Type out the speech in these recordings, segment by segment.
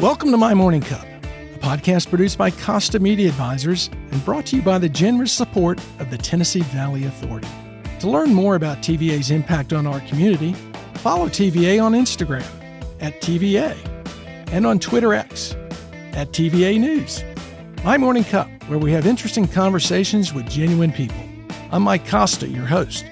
Welcome to My Morning Cup, a podcast produced by Costa Media Advisors and brought to you by the generous support of the Tennessee Valley Authority. To learn more about TVA's impact on our community, follow TVA on Instagram at TVA and on Twitter X at TVA News. My Morning Cup, where we have interesting conversations with genuine people. I'm Mike Costa, your host.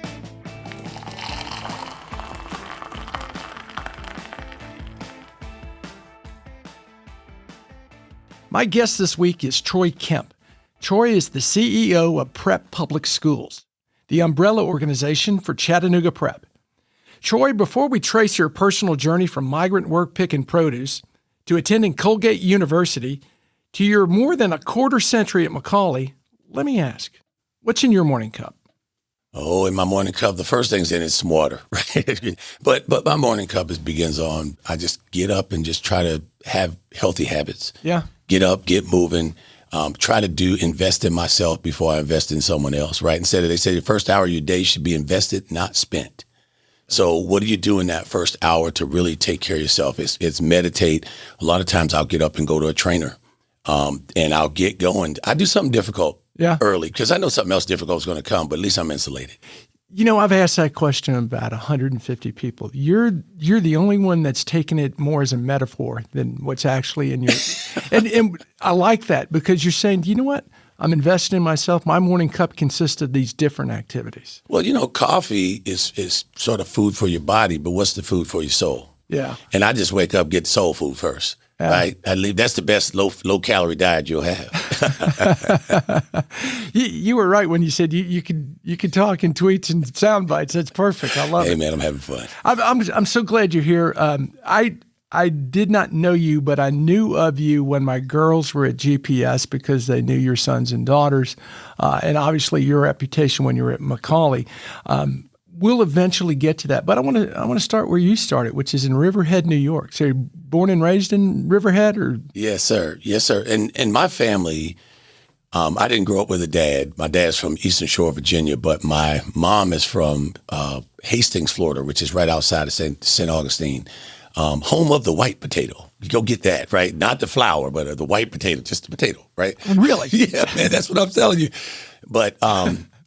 My guest this week is Troy Kemp. Troy is the CEO of Prep Public Schools, the umbrella organization for Chattanooga Prep. Troy, before we trace your personal journey from migrant work picking produce to attending Colgate University to your more than a quarter century at Macaulay, let me ask, what's in your morning cup? Oh, in my morning cup, the first thing's in is some water, right? But my morning cup begins on, I just get up and just try to have healthy habits. Yeah. Get up, get moving, try to invest in myself before I invest in someone else, right? Instead of, they say the first hour of your day should be invested, not spent. So what do you do in that first hour to really take care of yourself? It's meditate. A lot of times I'll get up and go to a trainer, and I'll get going. I do something difficult early because I know something else difficult is going to come, but at least I'm insulated. You know, I've asked that question about 150 people. You're the only one that's taken it more as a metaphor than what's actually in your and I like that because you're saying, you know what? I'm investing in myself. My morning cup consists of these different activities. Well, you know, coffee is sort of food for your body, but what's the food for your soul? Yeah. And I just wake up, get soul food first. Right, that's the best low calorie diet you'll have. You were right when you said you could talk in tweets and sound bites. That's perfect. I love it. Hey man, I'm having fun. I'm so glad you're here. I did not know you, but I knew of you when my girls were at GPS because they knew your sons and daughters, and obviously your reputation when you were at Macaulay. We'll eventually get to that, but I want to start where you started, which is in Riverhead, New York. So you're born and raised in Riverhead, or? Yes, sir. Yes, sir. And my family, I didn't grow up with a dad. My dad's from Eastern Shore, Virginia, but my mom is from Hastings, Florida, which is right outside of St. Augustine, home of the white potato. You go get that, right? Not the flour, but the white potato, just the potato, right? Really? Yeah, man, that's what I'm telling you. But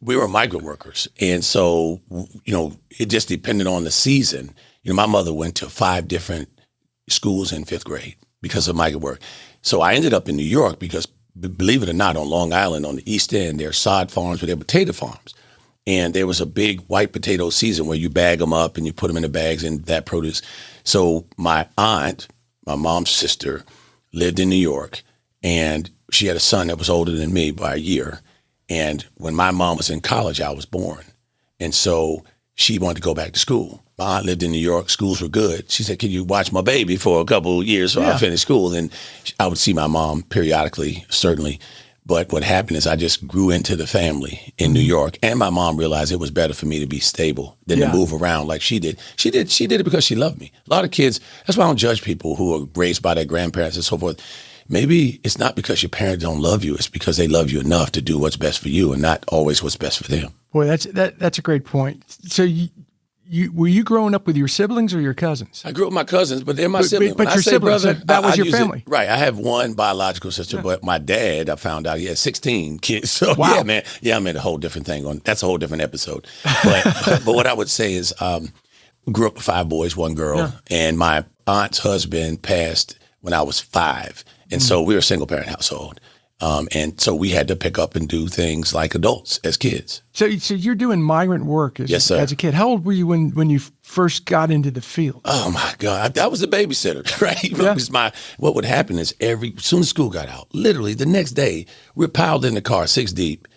we were migrant workers. And so, you know, it just depended on the season. You know, my mother went to 5 different schools in 5th grade because of migrant work. So I ended up in New York because, believe it or not, on Long Island, on the East End, there are sod farms, but they're potato farms. And there was a big white potato season where you bag them up and you put them in the bags and that produce. So my aunt, my mom's sister, lived in New York, and she had a son that was older than me by a year. And when my mom was in college, I was born. And so she wanted to go back to school. My aunt lived in New York. Schools were good. She said, can you watch my baby for a couple of years while I finish school? And I would see my mom periodically, certainly. But what happened is I just grew into the family in New York. And my mom realized it was better for me to be stable than to move around like she did. She did it because she loved me. A lot of kids, that's why I don't judge people who are raised by their grandparents and so forth. Maybe it's not because your parents don't love you. It's because they love you enough to do what's best for you and not always what's best for them. Boy, that's a great point. So were you growing up with your siblings or your cousins? I grew up with my cousins, but they're my siblings. But your siblings, brother, that was your family. Right. I have one biological sister, but my dad, I found out he had 16 kids. So wow. Yeah, man. Yeah, I'm in a whole different thing. That's a whole different episode. But what I would say is grew up with 5 boys, 1 girl, and my aunt's husband passed when I was 5. And so we were a single parent household. And so we had to pick up and do things like adults as kids. So you're doing migrant work as a kid. How old were you when you first got into the field? Oh my God. I was a babysitter, right? Yeah. What would happen is as soon as school got out, literally the next day, we're piled in the car 6 deep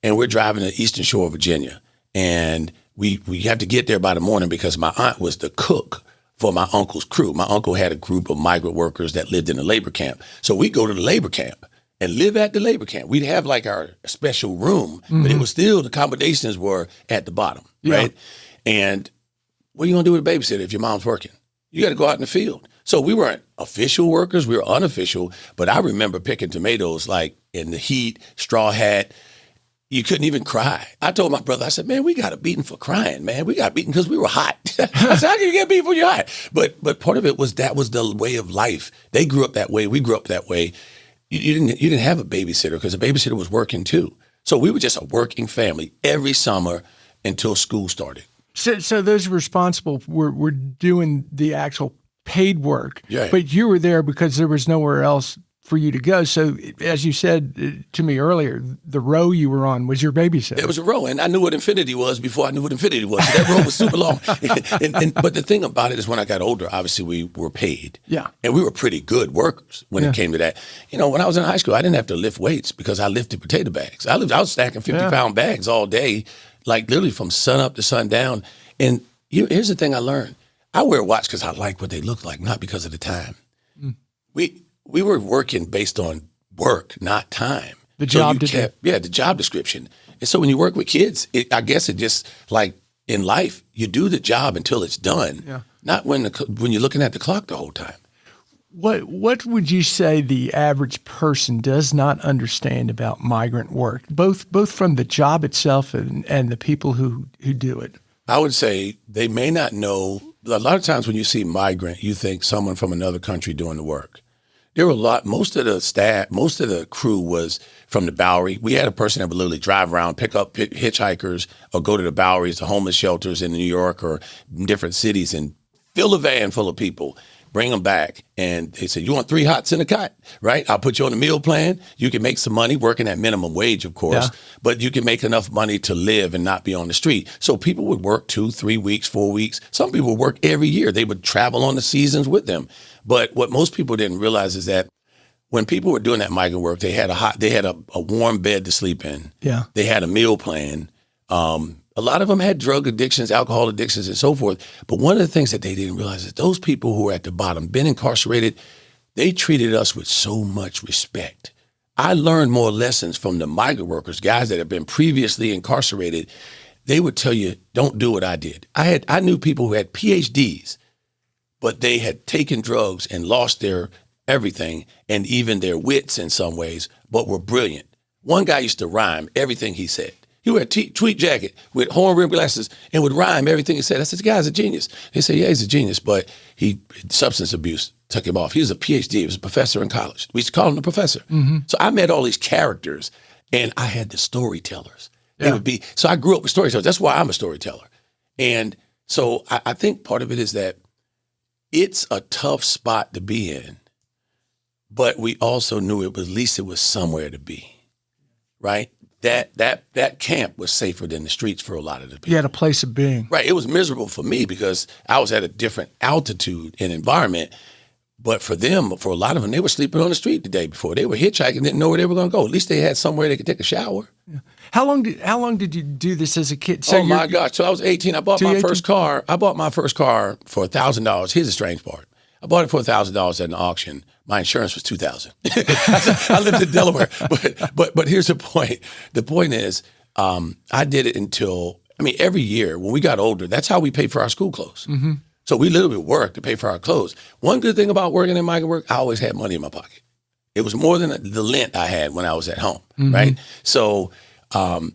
and we're driving to Eastern Shore, Virginia. And we have to get there by the morning because my aunt was the cook for my uncle's crew. My uncle had a group of migrant workers that lived in a labor camp. So we go to the labor camp and live at the labor camp. We'd have like our special room, but it was still, the accommodations were at the bottom, right? And what are you gonna do with a babysitter if your mom's working? You gotta go out in the field. So we weren't official workers, we were unofficial, but I remember picking tomatoes like in the heat, straw hat, You couldn't even cry. I told my brother, I said, man, we got a beating for crying, man. We got beaten because we were hot. I said, how can you get beaten when you're hot? But part of it was that was the way of life. They grew up that way. We grew up that way. You didn't have a babysitter because the babysitter was working too. So we were just a working family every summer until school started. So those responsible were doing the actual paid work, Yeah. but you were there because there was nowhere else for you to go. So as you said to me earlier, the row you were on was your babysitter. It was a row, and I knew what infinity was before I knew what infinity was. That row was super long. But the thing about it is when I got older, obviously we were paid. Yeah. And we were pretty good workers when it came to that. You know, when I was in high school, I didn't have to lift weights because I lifted potato bags. I was stacking 50-pound bags all day, like literally from sun up to sundown. And here's the thing I learned. I wear a watch because I like what they look like, not because of the time. We were working based on work, not time. The job the job description. And so when you work with kids, I guess it just like in life, you do the job until it's done, not when you're looking at the clock the whole time. What would you say the average person does not understand about migrant work, both from the job itself and the people who do it? I would say they may not know. A lot of times when you see migrant, you think someone from another country doing the work. There were most of the staff, most of the crew was from the Bowery. We had a person that would literally drive around, pick up hitchhikers, or go to the Boweries, the homeless shelters in New York or different cities, and fill a van full of people, bring them back. And they said, you want 3 hots in a cot, right? I'll put you on a meal plan. You can make some money working at minimum wage, of course, but you can make enough money to live and not be on the street. So people would work 2, 3 weeks, 4 weeks. Some people would work every year. They would travel on the seasons with them. But what most people didn't realize is that when people were doing that migrant work, they had a warm bed to sleep in. Yeah. They had a meal plan. A lot of them had drug addictions, alcohol addictions, and so forth. But one of the things that they didn't realize is those people who were at the bottom, been incarcerated, they treated us with so much respect. I learned more lessons from the migrant workers, guys that have been previously incarcerated. They would tell you, don't do what I did. I knew people who had PhDs, but they had taken drugs and lost their everything and even their wits in some ways, but were brilliant. One guy used to rhyme everything he said. He wore a tweed jacket with horn-rimmed glasses and would rhyme everything he said. I said, the guy's a genius. They said, yeah, he's a genius, but substance abuse took him off. He was a PhD. He was a professor in college. We used to call him the professor. Mm-hmm. So I met all these characters, and I had the storytellers. They would be. So I grew up with storytellers. That's why I'm a storyteller. And so I think part of it is that it's a tough spot to be in, but we also knew at least it was somewhere to be, right? That camp was safer than the streets for a lot of the people. You had a place of being. Right. It was miserable for me because I was at a different altitude and environment. But for them, for a lot of them, they were sleeping on the street the day before. They were hitchhiking, didn't know where they were going to go. At least they had somewhere they could take a shower. Yeah. How long did you do this as a kid? So oh my gosh! So I was 18. I bought my first car. I bought my first car for $1,000. Here's the strange part. I bought it for $1,000 at an auction. My insurance was $2,000. I lived in Delaware. But here's the point. The point is, I did it until every year when we got older. That's how we paid for our school clothes. Mm-hmm. So we literally worked to pay for our clothes. One good thing about working in migrant work, I always had money in my pocket. It was more than the lint I had when I was at home, right? So, we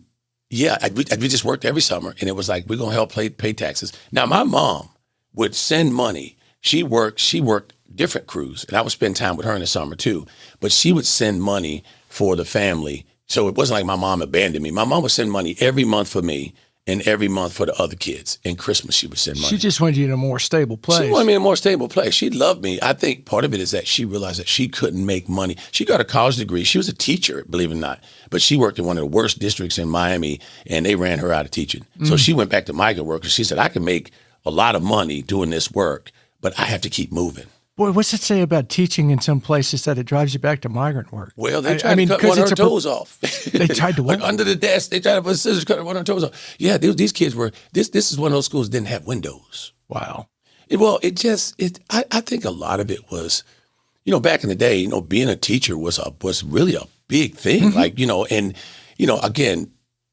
just worked every summer, and it was like, we're going to help pay taxes. Now, my mom would send money. She worked different crews, and I would spend time with her in the summer too, but she would send money for the family. So it wasn't like my mom abandoned me. My mom would send money every month for me and every month for the other kids. And Christmas, she would send money. She just wanted you in a more stable place. She wanted me in a more stable place. She loved me. I think part of it is that she realized that she couldn't make money. She got a college degree. She was a teacher, believe it or not. But she worked in one of the worst districts in Miami, and they ran her out of teaching. So she went back to migrant work, because she said, I can make a lot of money doing this work, but I have to keep moving. Boy, what's it say about teaching in some places that it drives you back to migrant work? Well, they tried to cut one of her toes off. They tried to what? Under the desk, they tried to put scissors, cut one of her toes off. Yeah, these kids were, this is one of those schools that didn't have windows. Wow. I think a lot of it was, back in the day, being a teacher was really a big thing. Mm-hmm. Again,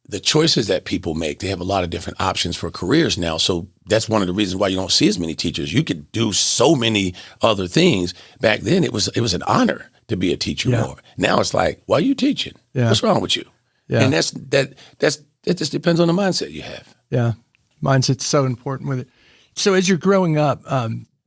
the choices that people make, they have a lot of different options for careers now. So that's one of the reasons why you don't see as many teachers. You could do so many other things. Back then, it was an honor to be a teacher more. Now it's like, why are you teaching? Yeah. What's wrong with you? Yeah. And that just depends on the mindset you have. Yeah. Mindset's so important with it. So as you're growing up,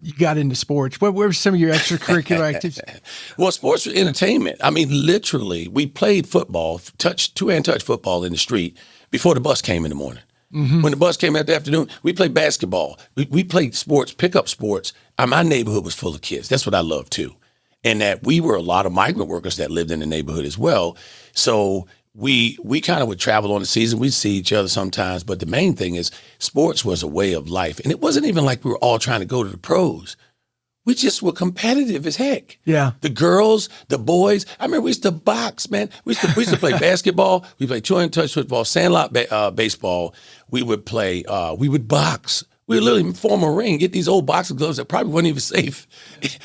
you got into sports. What were some of your extracurricular activities? Well, sports were entertainment. I mean, literally, we played football, two-hand touch football in the street before the bus came in the morning. Mm-hmm. When the bus came out the afternoon, we played basketball. We played sports, pickup sports. My neighborhood was full of kids. That's what I love too. And that we were a lot of migrant workers that lived in the neighborhood as well. So we kind of would travel on the season. We'd see each other sometimes. But the main thing is sports was a way of life. And it wasn't even like we were all trying to go to the pros. We just were competitive as heck. Yeah. The girls, the boys. I remember we used to box, man. We used to play basketball. We played two-hand touch football, sandlot baseball. We would box. We would literally form a ring, get these old boxing gloves that probably weren't even safe.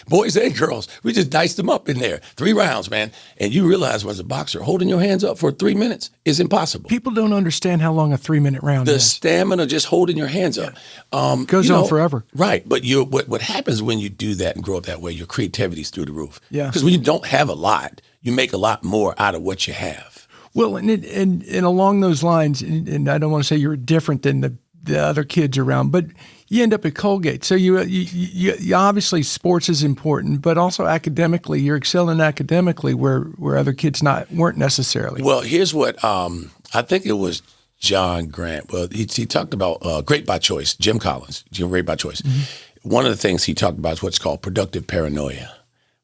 Boys and girls, we just diced them up in there. 3 rounds, man. And you realize as a boxer, holding your hands up for 3 minutes is impossible. People don't understand how long a 3-minute round The is. stamina just holding your hands up. Goes on forever. Right. But what happens when you do that and grow up that way, your creativity's through the roof. Yeah. Because when you don't have a lot, you make a lot more out of what you have. Well, and along those lines, and I don't want to say you're different than the other kids around, but you end up at Colgate. So you obviously sports is important, but also academically, you're excelling academically where other kids weren't necessarily. Well, here's what I think it was John Grant. Well, he talked about great by choice, Jim Collins, great by choice. Mm-hmm. One of the things he talked about is what's called productive paranoia.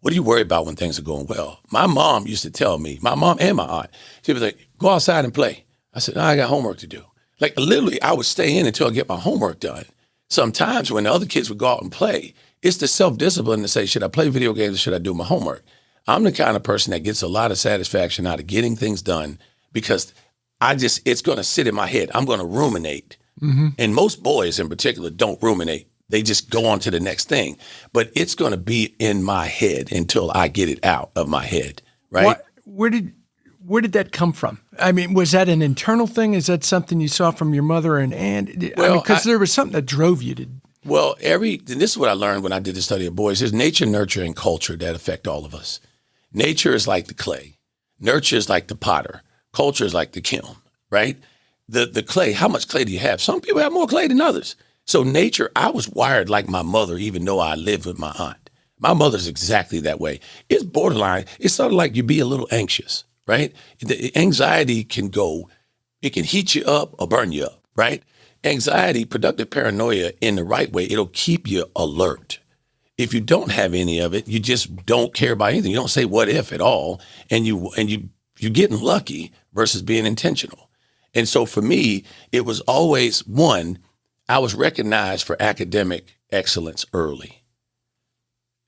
What do you worry about when things are going well? My mom used to tell me, my mom and my aunt, she'd be like, go outside and play. I said, no, I got homework to do. Like literally, I would stay in until I get my homework done. Sometimes when the other kids would go out and play, it's the self-discipline to say, should I play video games or should I do my homework? I'm the kind of person that gets a lot of satisfaction out of getting things done because it's going to sit in my head. I'm going to ruminate. Mm-hmm. And most boys in particular don't ruminate. They just go on to the next thing. But it's going to be in my head until I get it out of my head, right? Where did that come from? I mean, was that an internal thing? Is that something you saw from your mother and aunt? Well, because there was something that drove you to. Well, and this is what I learned when I did the study of boys. There's nature, nurture, and culture that affect all of us. Nature is like the clay. Nurture is like the potter. Culture is like the kiln, right? The clay, how much clay do you have? Some people have more clay than others. So nature, I was wired like my mother, even though I lived with my aunt. My mother's exactly that way. It's borderline. It's sort of like you be a little anxious. Right? The anxiety can it can heat you up or burn you up, right? Anxiety, productive paranoia in the right way, it'll keep you alert. If you don't have any of it, you just don't care about anything. You don't say what if at all. And you're getting lucky versus being intentional. And so for me, it was always one, I was recognized for academic excellence early.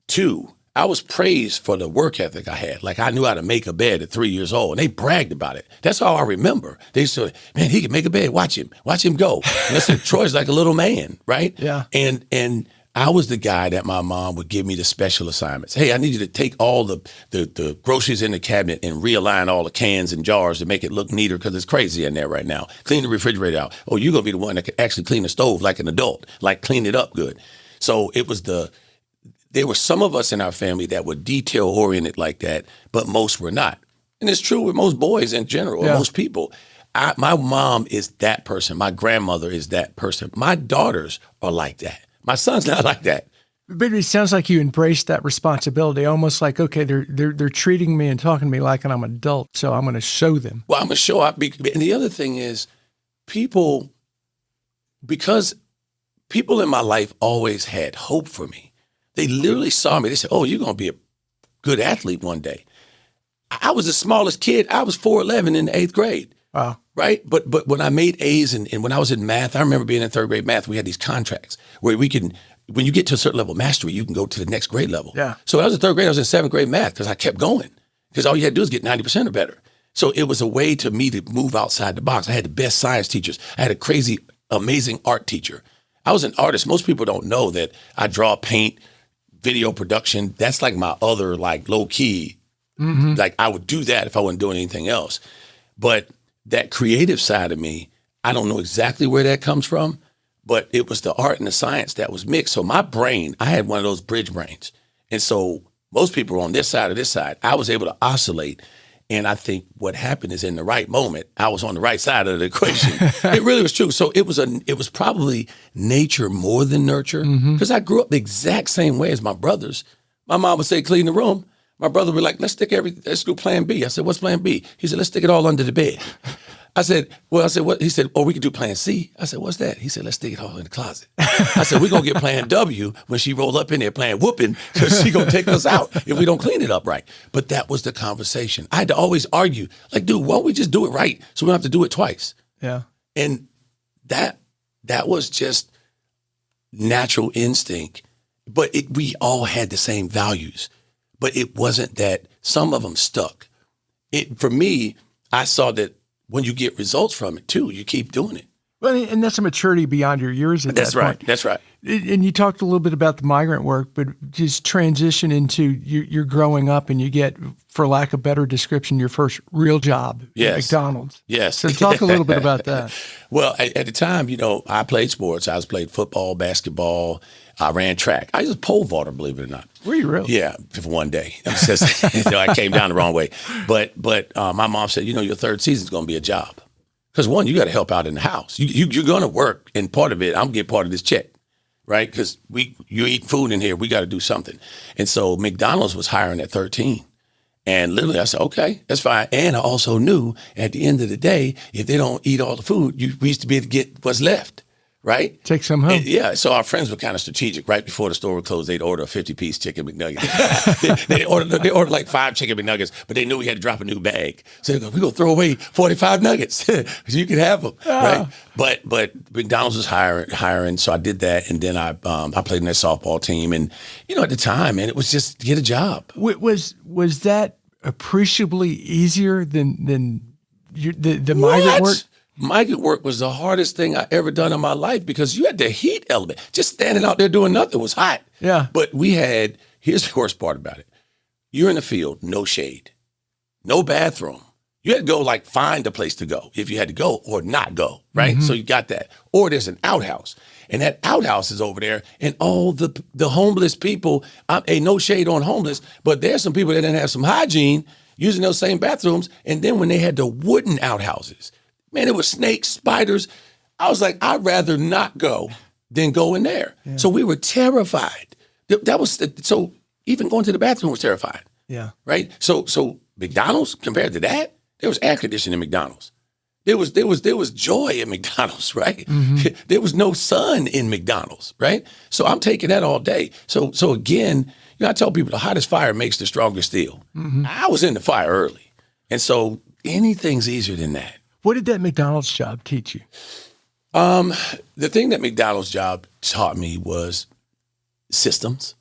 2, I was praised for the work ethic I had. Like I knew how to make a bed at 3 years old, and they bragged about it. That's all I remember. They said, "Man, he can make a bed. Watch him go." And I said, "Troy's like a little man, right?" Yeah. And I was the guy that my mom would give me the special assignments. Hey, I need you to take all the groceries in the cabinet and realign all the cans and jars to make it look neater because it's crazy in there right now. Clean the refrigerator out. Oh, you're gonna be the one that can actually clean the stove like an adult, like clean it up good. So it was there were some of us in our family that were detail-oriented like that, but most were not. And it's true with most boys in general, or most people. My mom is that person. My grandmother is that person. My daughters are like that. My son's not like that. But it sounds like you embraced that responsibility, almost like, okay, they're treating me and talking to me like I'm an adult, so I'm going to show them. Well, I'm going to show up. And the other thing is because people in my life always had hope for me. They literally saw me. They said, "Oh, you're going to be a good athlete one day." I was the smallest kid. I was 4'11" in the 8th grade. Wow. Right? But when I made A's and when I was in math, I remember being in 3rd grade math, we had these contracts where when you get to a certain level of mastery, you can go to the next grade level. Yeah. So when I was in 3rd grade, I was in 7th grade math because I kept going because all you had to do is get 90% or better. So it was a way to me to move outside the box. I had the best science teachers. I had a crazy, amazing art teacher. I was an artist. Most people don't know that I draw, paint, video production. That's like my other low key. Mm-hmm. Like I would do that if I wasn't doing anything else. But that creative side of me, I don't know exactly where that comes from, but it was the art and the science that was mixed. So my brain, I had one of those bridge brains. And so most people were on this side or this side. I was able to oscillate. And I think what happened is in the right moment, I was on the right side of the equation. It really was true. So it was probably nature more than nurture, because I grew up the exact same way as my brothers. My mom would say, clean the room. My brother would be like, let's do plan B. I said, what's plan B? He said, let's stick it all under the bed. I said, what? He said, we could do plan C. I said, what's that? He said, let's stick it all in the closet. I said, we're going to get plan W when she roll up in there playing whooping, because she going to take us out if we don't clean it up right. But that was the conversation. I had to always argue, like, dude, why don't we just do it right so we don't have to do it twice? Yeah. And that was just natural instinct. But we all had the same values. But it wasn't that some of them stuck. For me, I saw that when you get results from it too, you keep doing it. Well, and that's a maturity beyond your years at that point. That's right. And you talked a little bit about the migrant work, but just transition into you're growing up and you get, for lack of better description, your first real job at McDonald's. Yes. So talk a little bit about that. Well, at the time, I played sports. I played football, basketball. I ran track. I was a pole vaulter, believe it or not. Were you really? Yeah, for one day. I came down the wrong way. But my mom said, your third season is going to be a job. Because one, you got to help out in the house. You're going to work, and part of it, I'm going to get part of this check, right? Because you eat food in here. We got to do something. And so McDonald's was hiring at 13. And literally I said, okay, that's fine. And I also knew at the end of the day, if they don't eat all the food, we used to be able to get what's left. Right? Take some home. Yeah. So our friends were kind of strategic. Right before the store would close, they'd order a 50-piece chicken McNugget. they ordered like 5 chicken McNuggets, but they knew we had to drop a new bag. So they go, we're going to throw away 45 nuggets so you can have them. Right? But McDonald's was hiring. So I did that. And then I played in their softball team. And, at the time, man, it was just to get a job. Was that appreciably easier than the migrant work? Migrant work was the hardest thing I ever done in my life, because you had the heat element. Just standing out there doing nothing was hot. Yeah. But here's the worst part about it. You're in the field, no shade, no bathroom. You had to go find a place to go if you had to go or not go, right? Mm-hmm. So you got that. Or there's an outhouse, and that outhouse is over there, and all the homeless people, no shade on homeless, but there's some people that didn't have some hygiene using those same bathrooms. And then when they had the wooden outhouses, man, it was snakes, spiders. I was like, I'd rather not go than go in there. Yeah. So we were terrified. So even going to the bathroom was terrifying. Yeah. Right? So McDonald's, compared to that, there was air conditioning in McDonald's. There was joy in McDonald's, right? Mm-hmm. There was no sun in McDonald's, right? So I'm taking that all day. So again, I tell people the hottest fire makes the strongest steel. Mm-hmm. I was in the fire early. And so anything's easier than that. What did that McDonald's job teach you? The thing that McDonald's job taught me was systems.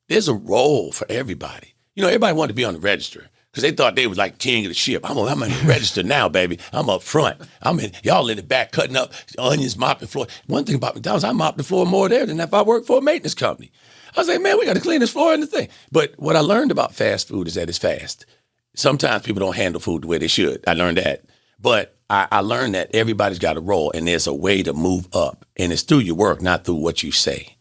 There's a role for everybody. Everybody wanted to be on the register because they thought they was like king of the ship. I'm in the register now, baby. I'm up front. Y'all in the back cutting up onions, mopping the floor. One thing about McDonald's, I mop the floor more there than if I worked for a maintenance company. I was like, man, we got to clean this floor and the thing. But what I learned about fast food is that it's fast. Sometimes people don't handle food the way they should. I learned that. But I learned that everybody's got a role, and there's a way to move up, and it's through your work, not through what you say.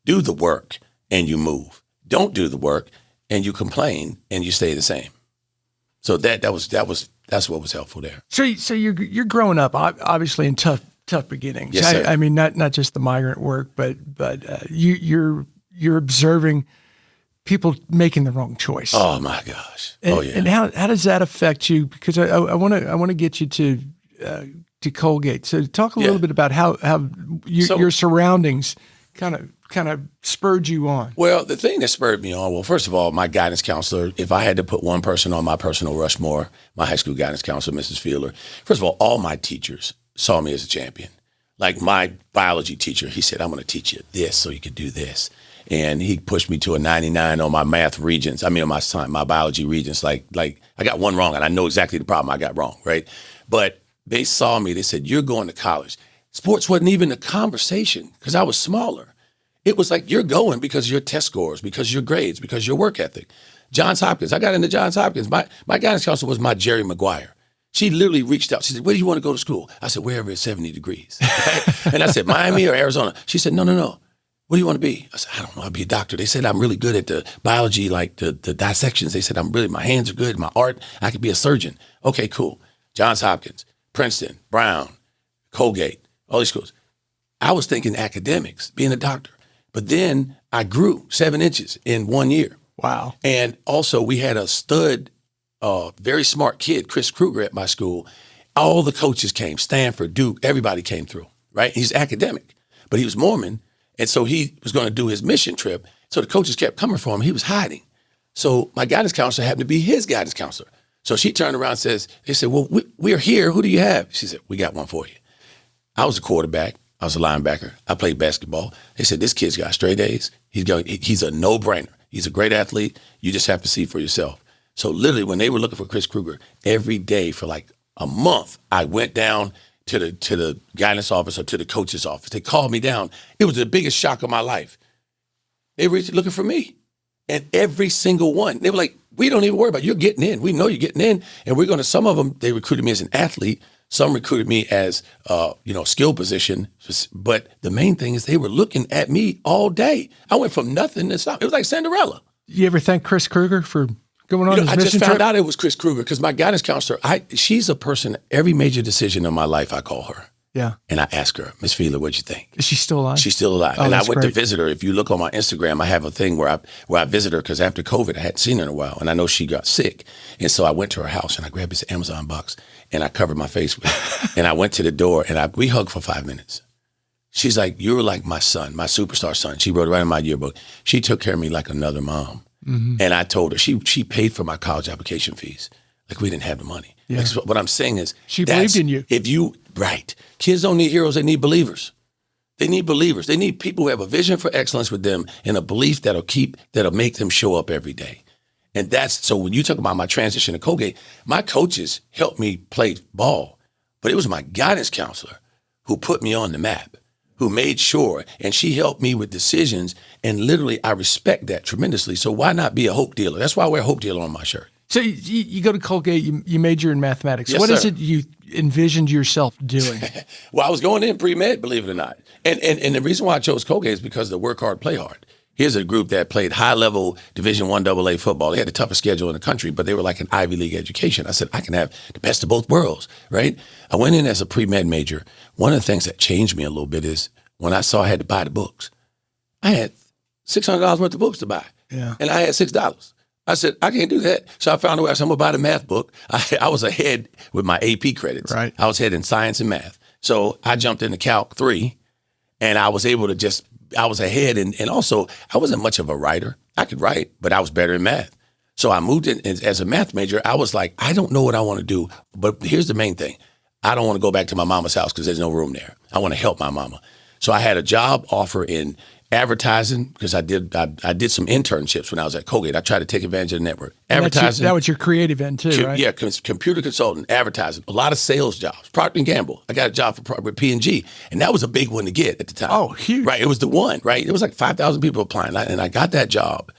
Do the work and you move. Don't do the work and you complain and you stay the same. So that's what was helpful there. So you're growing up obviously in tough beginnings. Yes, sir. I mean, not just the migrant work, but you're observing people making the wrong choice. Oh my gosh! And, oh yeah. And how does that affect you? Because I want to get you to Colgate. So talk a little bit about how your surroundings kind of spurred you on. Well, the thing that spurred me on, first of all, my guidance counselor. If I had to put one person on my personal Rushmore, my high school guidance counselor, Mrs. Fielder. First of all my teachers saw me as a champion. Like my biology teacher, he said, "I'm going to teach you this so you can do this." And he pushed me to a 99 on my math regents. On my biology regents. Like I got one wrong, and I know exactly the problem I got wrong, right? But they saw me. They said, "You're going to college." Sports wasn't even a conversation because I was smaller. It was like, you're going because of your test scores, because of your grades, because of your work ethic. Johns Hopkins. I got into Johns Hopkins. My guidance counselor was my Jerry Maguire. She literally reached out. She said, "Where do you want to go to school?" I said, "Wherever it's 70 degrees." Right? And I said, "Miami or Arizona?" She said, No. what do you want to be? I said, I don't know, I'll be a doctor. They said I'm really good at the biology, like the dissections. They said my hands are good, my art, I could be a surgeon. Okay, cool. Johns Hopkins, Princeton, Brown, Colgate, all these schools. I was thinking academics, being a doctor. But then I grew 7 inches in 1 year. Wow. And also we had a stud, very smart kid, Chris Kruger, at my school. All the coaches came, Stanford, Duke, everybody came through, right? He's academic, but he was Mormon. And so he was going to do his mission trip. So the coaches kept coming for him. He was hiding. So my guidance counselor happened to be his guidance counselor. So she turned around and they said, well, we're here. Who do you have? She said, we got one for you. I was a quarterback. I was a linebacker. I played basketball. They said, this kid's got straight A's. He's a no-brainer. He's a great athlete. You just have to see for yourself. So literally when they were looking for Chris Kruger, every day for like a month, I went down to the guidance office or to the coach's office. They called me down. It was the biggest shock of my life. They were looking for me. And every single one, they were like, we don't even worry about it. You're getting in. We know you're getting in. And some of them, they recruited me as an athlete. Some recruited me as, skill position. But the main thing is they were looking at me all day. I went from nothing to something. It was like Cinderella. You ever thank Chris Kruger for going on his I mission just found trip? out it was Chris Kruger because my guidance counselor, she's a person, every major decision in my life, I call her. Yeah. And I ask her, Miss Fiedler, what'd you think? Is she still alive? She's still alive. Oh, and I that's went to great. visit her. If you look on my Instagram, I have a thing where I visit her because after COVID, I hadn't seen her in a while. And I know she got sick. And so I went to her house and I grabbed this Amazon box and I covered my face with it. And I went to the door and we hugged for 5 minutes. She's like, you're like my son, my superstar son. She wrote it right in my yearbook. She took care of me like another mom. Mm-hmm. And I told her, she paid for my college application fees. Like we didn't have the money. Yeah. Like, so what I'm saying is, she believed in you. Right. Kids don't need heroes, they need believers. They need believers. They need people who have a vision for excellence with them and a belief that'll make them show up every day. And so when you talk about my transition to Colgate, my coaches helped me play ball, but it was my guidance counselor who put me on the map, who made sure, and she helped me with decisions. And literally, I respect that tremendously. So why not be a hope dealer? That's why I wear hope dealer on my shirt. So you go to Colgate, you major in mathematics. Yes, what is sir. it you envisioned yourself doing? Well, I was going in pre-med, believe it or not. And the reason why I chose Colgate is because the work hard, play hard. Here's a group that played high-level Division I AA football. They had the toughest schedule in the country, but they were like an Ivy League education. I said, I can have the best of both worlds, right? I went in as a pre-med major. One of the things that changed me a little bit is when I saw I had to buy the books. I had $600 worth of books to buy, and I had $6. I said, I can't do that. So I found a way. I said, I'm going to buy the math book. I was ahead with my AP credits. Right. I was ahead in science and math. So I jumped into Calc 3, and I was able to I was ahead. And also, I wasn't much of a writer. I could write, but I was better in math. So I moved in as a math major. I was like, I don't know what I want to do. But here's the main thing. I don't want to go back to my mama's house because there's no room there. I want to help my mama. So I had a job offer in advertising because I did some internships when I was at Colgate. I tried to take advantage of the network. Advertising. That was your creative end too, right? Yeah, computer consultant, advertising, a lot of sales jobs. Procter & Gamble. I got a job with P&G, and that was a big one to get at the time. Oh, huge. Right, it was the one, right? It was like 5,000 people applying, and I got that job.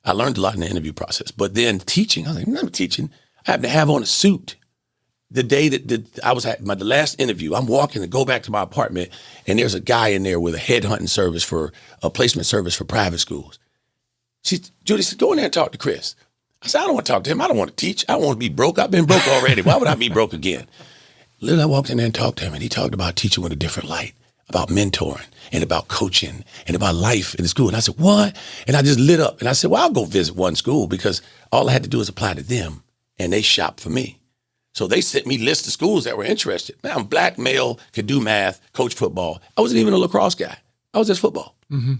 I learned a lot in the interview process. But then teaching, I was like, I'm not teaching. I have to have on a suit. The day that I was at the last interview, I'm walking to go back to my apartment, and there's a guy in there with a headhunting service for a placement service for private schools. Judy said, go in there and talk to Chris. I said, I don't want to talk to him. I don't want to teach. I don't want to be broke. I've been broke already. Why would I be broke again? Literally, I walked in there and talked to him, and he talked about teaching with a different light, about mentoring and about coaching and about life in the school. And I said, what? And I just lit up. And I said, well, I'll go visit one school because all I had to do was apply to them, and they shopped for me. So they sent me lists of schools that were interested. Man, I'm black, male, could do math, coach football. I wasn't even a lacrosse guy. I was just football. Mm-hmm.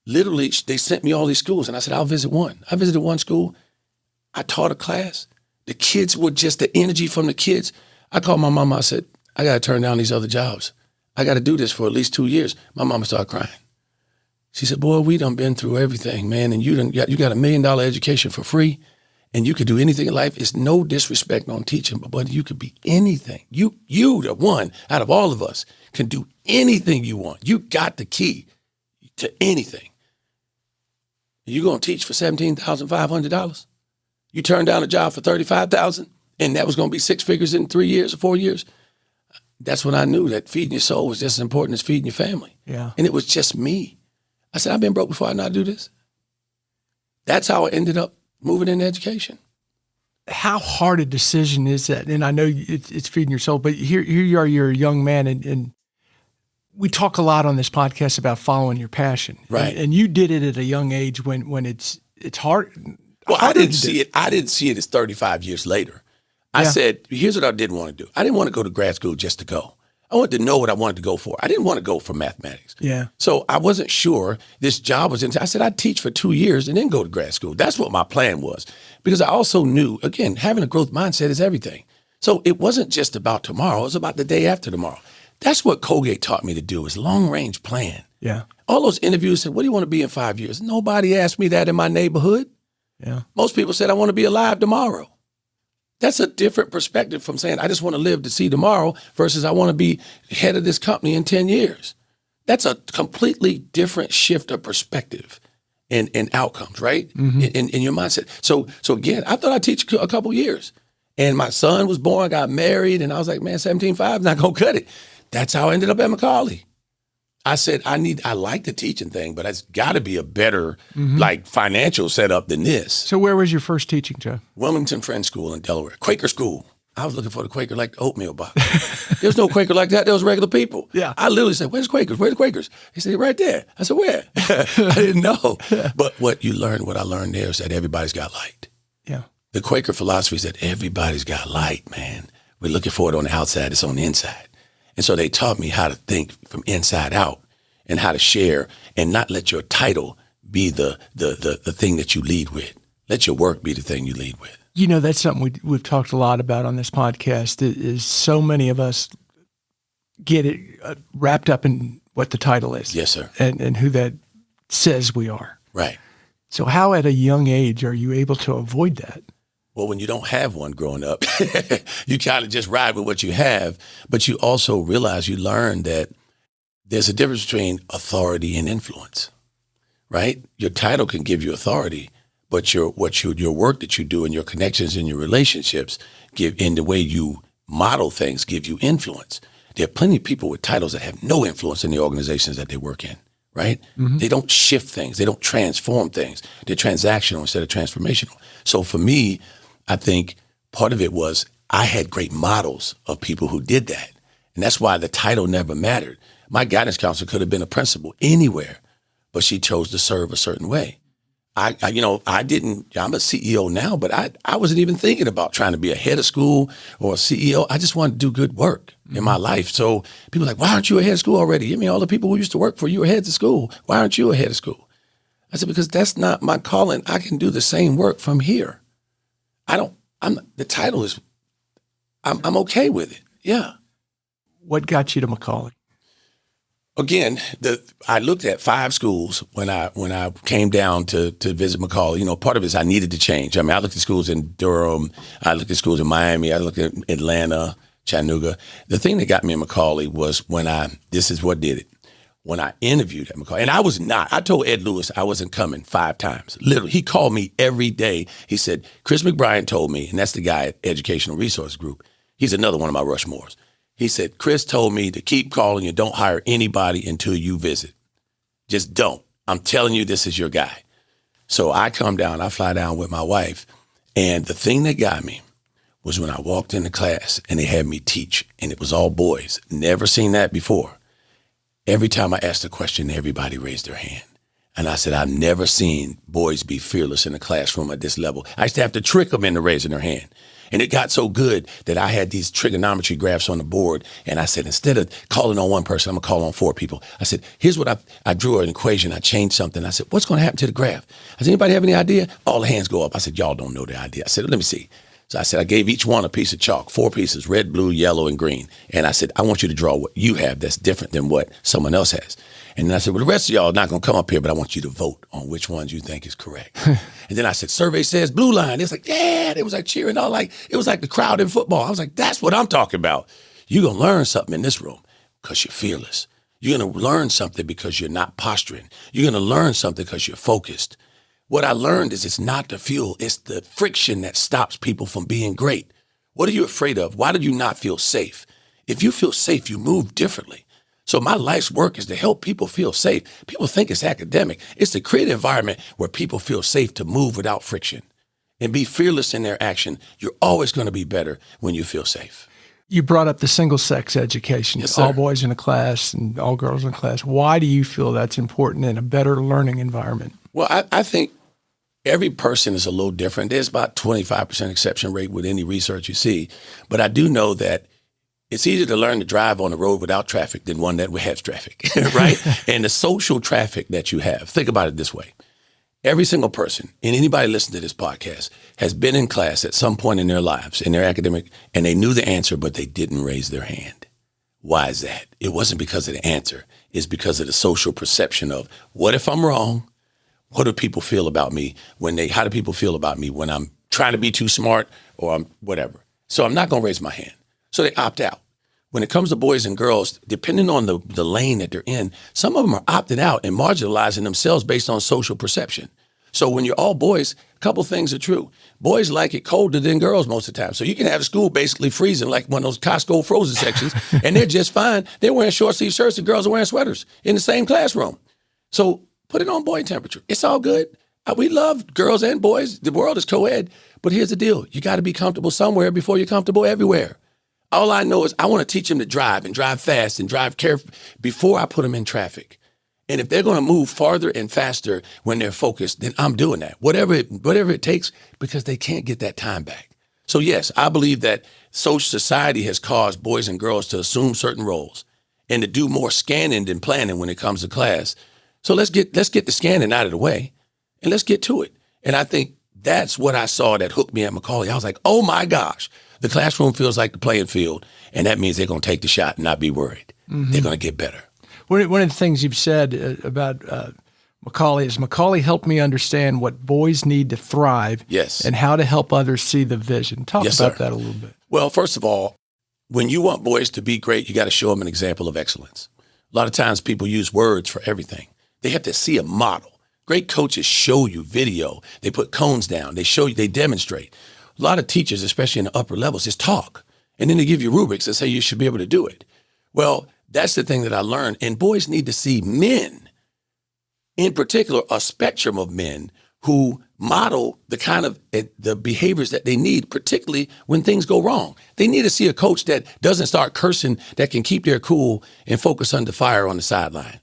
Literally, they sent me all these schools, and I said, I'll visit one. I visited one school. I taught a class. The kids were just the energy from the kids. I called my mama. I said, I got to turn down these other jobs. I got to do this for at least 2 years. My mama started crying. She said, boy, we done been through everything, man, and you got $1 million education for free. And you could do anything in life. It's no disrespect on teaching, but you could be anything. You, the one out of all of us, can do anything you want. You got the key to anything. You're going to teach for $17,500? You turned down a job for $35,000, and that was going to be 6 figures in 3 years or 4 years? That's when I knew that feeding your soul was just as important as feeding your family. Yeah. And it was just me. I said, I've been broke before I know how to do this. That's how I ended up moving into education. How hard a decision is that? And I know it's feeding your soul, but here you are, you're a young man, and we talk a lot on this podcast about following your passion. Right. And you did it at a young age when it's hard. Well, I didn't see it. I didn't see it as 35 years later. I said, here's what I didn't want to do. I didn't want to go to grad school just to go. I wanted to know what I wanted to go for. I didn't want to go for mathematics. Yeah. So I wasn't sure this job was I said, I'd teach for 2 years and then go to grad school. That's what my plan was. Because I also knew, again, having a growth mindset is everything. So it wasn't just about tomorrow. It was about the day after tomorrow. That's what Colgate taught me to do, is long-range plan. Yeah. All those interviews said, what do you want to be in 5 years? Nobody asked me that in my neighborhood. Yeah. Most people said, I want to be alive tomorrow. That's a different perspective from saying, I just want to live to see tomorrow versus I want to be head of this company in 10 years. That's a completely different shift of perspective and outcomes, right? In your mindset. So again, I thought I'd teach a couple years. And my son was born, got married, and I was like, man, 17.5 is not going to cut it. That's how I ended up at Macaulay. I said, I like the teaching thing, but it's got to be a better like financial setup than this. So where was your first teaching job? Wilmington Friends School in Delaware, Quaker school. I was looking for the Quaker like the oatmeal box. There was no Quaker like that. There was regular people. Yeah. I literally said, where's Quakers? Where's the Quakers? He said, right there. I said, where? I didn't know. But what I learned there is that everybody's got light. Yeah. The Quaker philosophy is that everybody's got light, man. We're looking for it on the outside. It's on the inside. And so they taught me how to think from inside out and how to share and not let your title be the thing that you lead with. Let your work be the thing you lead with. You know, that's something we've talked a lot about on this podcast is so many of us get it wrapped up in what the title is. Yes, sir. And who that says we are. Right. So how at a young age are you able to avoid that? Well, when you don't have one growing up, you kind of just ride with what you have, but you also realize, you learn that there's a difference between authority and influence, right? Your title can give you authority, but your work that you do and your connections and your relationships give, in the way you model things, give you influence. There are plenty of people with titles that have no influence in the organizations that they work in, right? They don't shift things. They don't transform things. They're transactional instead of transformational. So for me, I think part of it was I had great models of people who did that. And that's why the title never mattered. My guidance counselor could have been a principal anywhere, but she chose to serve a certain way. I'm a CEO now, but I wasn't even thinking about trying to be a head of school or a CEO. I just wanted to do good work in my life. So people are like, why aren't you a head of school already? I mean, all the people who used to work for you were heads of school. Why aren't you a head of school? I said, because that's not my calling. I can do the same work from here. The title is, I'm okay with it. Yeah. What got you to Macaulay? Again, I looked at 5 schools when I came down to visit Macaulay. You know, part of it is I needed to change. I mean, I looked at schools in Durham. I looked at schools in Miami. I looked at Atlanta, Chattanooga. The thing that got me in Macaulay was this is what did it. When I interviewed at Macaulay, and I told Ed Lewis I wasn't coming 5 times. Literally, he called me every day. He said, Chris McBride told me, and that's the guy at Educational Resource Group. He's another one of my Rushmores. He said, Chris told me to keep calling and don't hire anybody until you visit. Just don't. I'm telling you, this is your guy. So I fly down with my wife. And the thing that got me was when I walked into class and they had me teach, and it was all boys. Never seen that before. Every time I asked a question, everybody raised their hand. And I said, I've never seen boys be fearless in a classroom at this level. I used to have to trick them into raising their hand. And it got so good that I had these trigonometry graphs on the board. And I said, instead of calling on one person, I'm going to call on 4 people. I said, here's what I drew an equation. I changed something. I said, what's going to happen to the graph? Does anybody have any idea? All the hands go up. I said, y'all don't know the idea. I said, let me see. So I said, I gave each one a piece of chalk, 4 pieces, red, blue, yellow, and green. And I said, I want you to draw what you have that's different than what someone else has. And then I said, well, the rest of y'all are not going to come up here, but I want you to vote on which ones you think is correct. And then I said, survey says blue line. It's like, yeah, it was like cheering all it was like the crowd in football. I was like, that's what I'm talking about. You're going to learn something in this room because you're fearless. You're going to learn something because you're not posturing. You're going to learn something because you're focused. What I learned is it's not the fuel, it's the friction that stops people from being great. What are you afraid of? Why do you not feel safe? If you feel safe, you move differently. So my life's work is to help people feel safe. People think it's academic. It's to create an environment where people feel safe to move without friction and be fearless in their action. You're always going to be better when you feel safe. You brought up the single-sex education, Yes, sir. all boys in a class and all girls in a class. Why do you feel that's important in a better learning environment? Well, I think every person is a little different. There's about 25% exception rate with any research you see. But I do know that it's easier to learn to drive on the road without traffic than one that has traffic, right? And the social traffic that you have, think about it this way. Every single person, and anybody listening to this podcast, has been in class at some point in their lives, in their academic, and they knew the answer, but they didn't raise their hand. Why is that? It wasn't because of the answer. It's because of the social perception of, what if I'm wrong? What do people feel about me how do people feel about me when I'm trying to be too smart or I'm whatever? So I'm not going to raise my hand. So they opt out. When it comes to boys and girls, depending on the lane that they're in, some of them are opting out and marginalizing themselves based on social perception. So when you're all boys, a couple things are true. Boys like it colder than girls most of the time. So you can have a school basically freezing like one of those Costco frozen sections, and they're just fine. They're wearing short sleeve shirts and girls are wearing sweaters in the same classroom. So put it on boy temperature. It's all good. We love girls and boys. The world is co-ed. But here's the deal. You got to be comfortable somewhere before you're comfortable everywhere. All I know is I want to teach them to drive and drive fast and drive carefully before I put them in traffic. And if they're going to move farther and faster when they're focused, then I'm doing that. Whatever it takes, because they can't get that time back. So yes, I believe that social society has caused boys and girls to assume certain roles and to do more scanning than planning when it comes to class. So let's get the scanning out of the way and let's get to it. And I think that's what I saw that hooked me at Macaulay. I was like, oh my gosh, the classroom feels like the playing field. And that means they're going to take the shot and not be worried. Mm-hmm. They're going to get better. One of the things you've said about Macaulay is Macaulay helped me understand what boys need to thrive. Yes. And how to help others see the vision. Talk about that a little bit. Well, first of all, when you want boys to be great, you got to show them an example of excellence. A lot of times people use words for everything. They have to see a model. Great coaches show you video. They put cones down. They show you, they demonstrate. A lot of teachers, especially in the upper levels, just talk. And then they give you rubrics that say you should be able to do it. Well, that's the thing that I learned. And boys need to see men, in particular, a spectrum of men who model the kind of the behaviors that they need, particularly when things go wrong. They need to see a coach that doesn't start cursing, that can keep their cool and focus under fire on the sideline.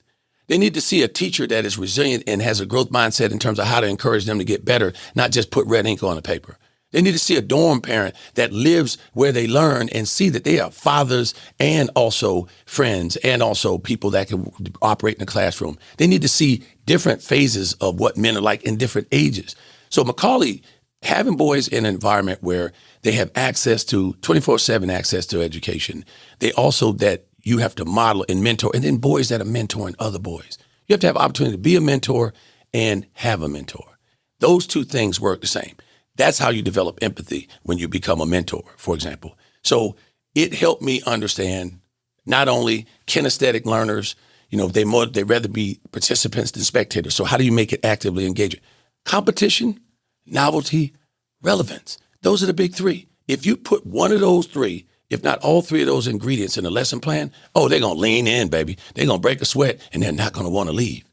They need to see a teacher that is resilient and has a growth mindset in terms of how to encourage them to get better, not just put red ink on the paper. They need to see a dorm parent that lives where they learn and see that they are fathers and also friends and also people that can operate in the classroom. They need to see different phases of what men are like in different ages. So Macaulay, having boys in an environment where they have access to 24/7 access to education, they also that you have to model and mentor, and then boys that are mentoring other boys. You have to have opportunity to be a mentor and have a mentor. Those two things work the same. That's how you develop empathy when you become a mentor, for example. So it helped me understand not only kinesthetic learners, they'd rather be participants than spectators. So how do you make it actively engaging? Competition, novelty, relevance. Those are the big three. If you put one of those three, if not all three of those ingredients in a lesson plan, they're going to lean in, baby. They're going to break a sweat and they're not going to want to leave.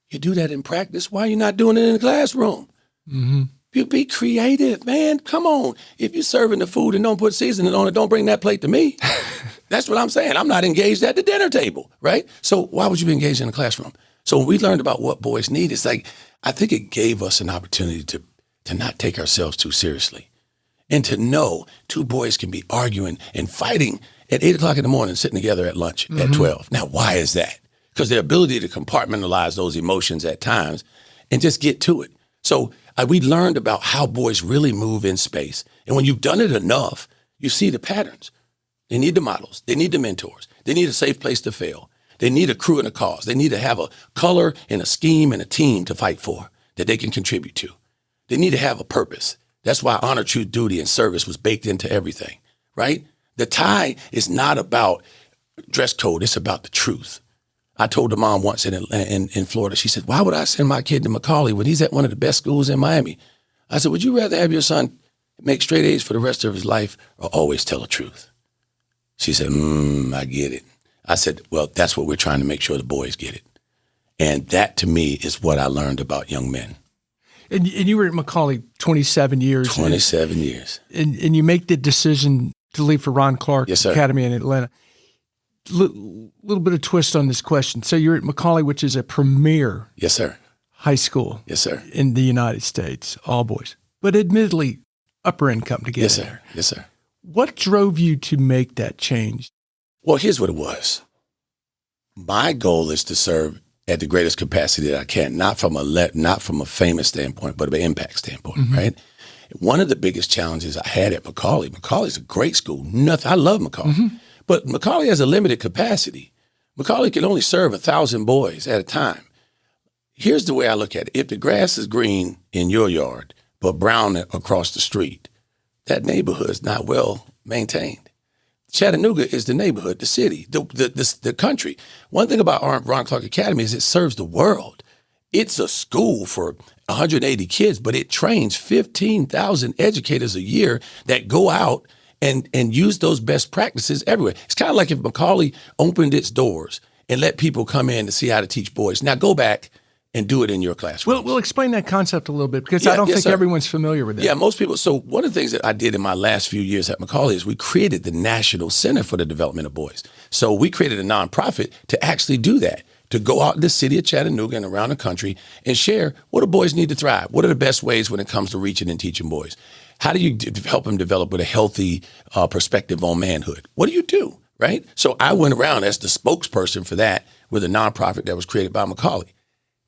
You do that in practice. Why are you not doing it in the classroom? Mm-hmm. You be creative, man. Come on. If you're serving the food and don't put seasoning on it, don't bring that plate to me. That's what I'm saying. I'm not engaged at the dinner table, right? So why would you be engaged in the classroom? So when we learned about what boys need, it's like, I think it gave us an opportunity to not take ourselves too seriously and to know two boys can be arguing and fighting at 8 o'clock in the morning, sitting together at lunch at 12. Now, why is that? Because their ability to compartmentalize those emotions at times and just get to it. So we learned about how boys really move in space. And when you've done it enough, you see the patterns. They need the models. They need the mentors. They need a safe place to fail. They need a crew and a cause. They need to have a color and a scheme and a team to fight for that they can contribute to. They need to have a purpose. That's why honor, truth, duty, and service was baked into everything, right? The tie is not about dress code. It's about the truth. I told the mom once in Florida, she said, why would I send my kid to Macaulay when he's at one of the best schools in Miami? I said, would you rather have your son make straight A's for the rest of his life or always tell the truth? She said, I get it. I said, well, that's what we're trying to make sure the boys get it. And that, to me, is what I learned about young men. And you were at Macaulay 27 years. 27 years. And you make the decision to leave for Ron Clark Academy in Atlanta. Little bit of twist on this question. So you're at Macaulay, which is a premier yes, sir. high school yes, sir. in the United States, all boys. But admittedly, upper income to get yes, there. Sir. Yes, sir. What drove you to make that change? Well, here's what it was. My goal is to serve at the greatest capacity that I can, not from a famous standpoint, but an impact standpoint, right? One of the biggest challenges I had at Macaulay's a great school. I love Macaulay. But Macaulay has a limited capacity. Macaulay can only serve 1,000 boys at a time. Here's the way I look at it. If the grass is green in your yard, but brown across the street, that neighborhood is not well maintained. Chattanooga is the neighborhood, the city, the country. One thing about Ron Clark Academy is it serves the world. It's a school for 180 kids, but it trains 15,000 educators a year that go out and use those best practices everywhere. It's kind of like if Macaulay opened its doors and let people come in to see how to teach boys. Now go back and do it in your classroom. We'll explain that concept a little bit because I don't think everyone's familiar with it. Yeah, most people. So one of the things that I did in my last few years at Macaulay is we created the National Center for the Development of Boys. So we created a nonprofit to actually do that, to go out in the city of Chattanooga and around the country and share what do boys need to thrive? What are the best ways when it comes to reaching and teaching boys? How do you help them develop with a healthy perspective on manhood? What do you do, right? So I went around as the spokesperson for that with a nonprofit that was created by Macaulay.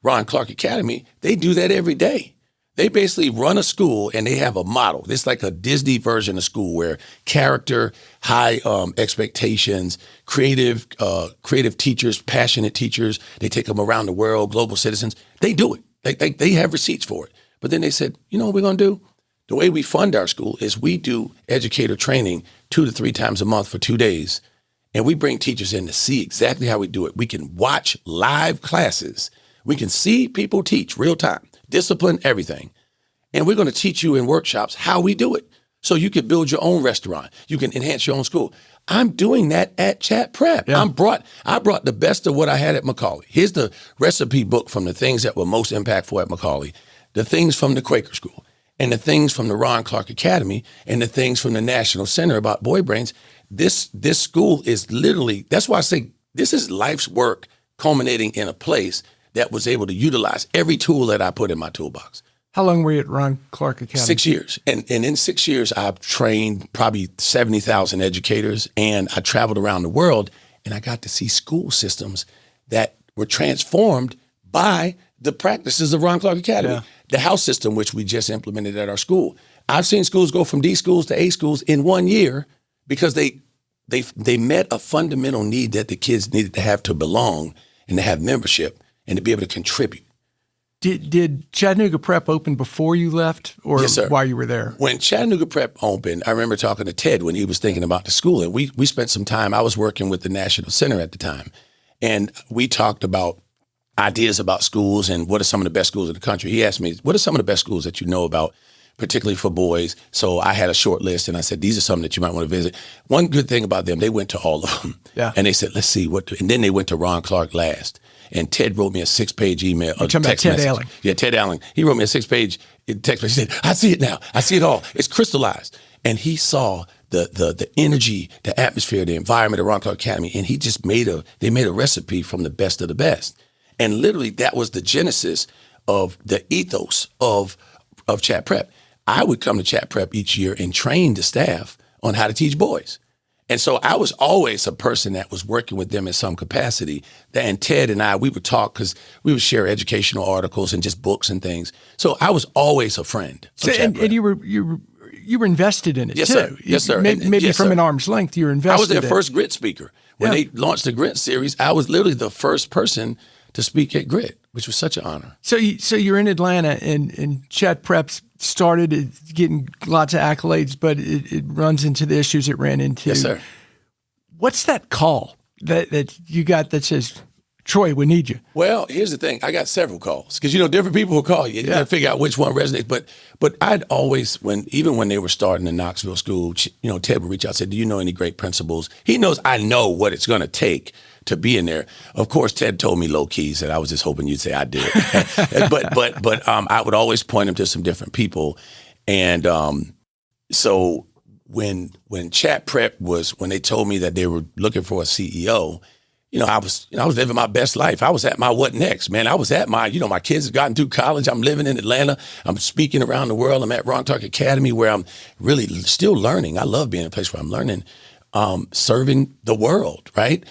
Ron Clark Academy, they do that every day. They basically run a school and they have a model. It's like a Disney version of school where character, high expectations, creative teachers, passionate teachers, they take them around the world, global citizens. They do it. They have receipts for it. But then they said, you know what we're going to do? The way we fund our school is we do educator training 2 to 3 times a month for 2 days. And we bring teachers in to see exactly how we do it. We can watch live classes. We can see people teach real time, discipline, everything. And we're going to teach you in workshops how we do it. So you can build your own restaurant. You can enhance your own school. I'm doing that at Chatt Prep. Yeah. I brought the best of what I had at Macaulay. Here's the recipe book from the things that were most impactful at Macaulay, the things from the Quaker School, and the things from the Ron Clark Academy, and the things from the National Center about boy brains. This school is literally, that's why I say this is life's work culminating in a place that was able to utilize every tool that I put in my toolbox. How long were you at Ron Clark Academy? 6 years. And in 6 years, I've trained probably 70,000 educators, and I traveled around the world, and I got to see school systems that were transformed by the practices of Ron Clark Academy. Yeah. The house system, which we just implemented at our school. I've seen schools go from D schools to A schools in 1 year because they met a fundamental need that the kids needed to have to belong and to have membership and to be able to contribute. Did Chattanooga Prep open before you left or Yes, sir. while you were there? When Chattanooga Prep opened, I remember talking to Ted when he was thinking about the school. And we spent some time, I was working with the National Center at the time. And we talked about ideas about schools and what are some of the best schools in the country. He asked me, what are some of the best schools that you know about, particularly for boys? So I had a short list and I said, these are some that you might want to visit. One good thing about them, they went to all of them. Yeah. And they said, let's see and then they went to Ron Clark last. And Ted wrote me a 6-page email. You're talking about Ted Allen. Yeah, Ted Allen. He wrote me a 6-page text message. He said, I see it now. I see it all. It's crystallized. And he saw the energy, the atmosphere, the environment at Ron Clark Academy. And he just made a recipe from the best of the best. And literally that was the genesis of the ethos of Chatt Prep. I would come to Chatt Prep each year and train the staff on how to teach boys. And so I was always a person that was working with them in some capacity. And Ted and I, we would talk because we would share educational articles and just books and things. So I was always a friend. And you were invested in it yes, too. Sir. Yes, sir. Maybe yes, from sir. an arm's length, you were invested. I was their in first Grit speaker. When they launched the Grit series, I was literally the first person to speak at Grit, which was such an honor. So you're in Atlanta and Chatt Prep started getting lots of accolades, but it runs into the issues it ran into. Yes, sir. What's that call that you got that says, Troy, we need you? Well, here's the thing. I got several calls because, different people will call you. You got to figure out which one resonates. But I'd always, even when they were starting the Knoxville school, Ted would reach out and say, do you know any great principals? He knows I know what it's going to take to be in there. Of course, Ted told me low keys, and I was just hoping you'd say I did. but I would always point him to some different people. And so when Chatt Prep when they told me that they were looking for a CEO, I was living my best life. I was at my what next, man. I was at my, my kids have gotten through college. I'm living in Atlanta. I'm speaking around the world. I'm at Rontalk Academy where I'm really still learning. I love being in a place where I'm learning, serving the world, right?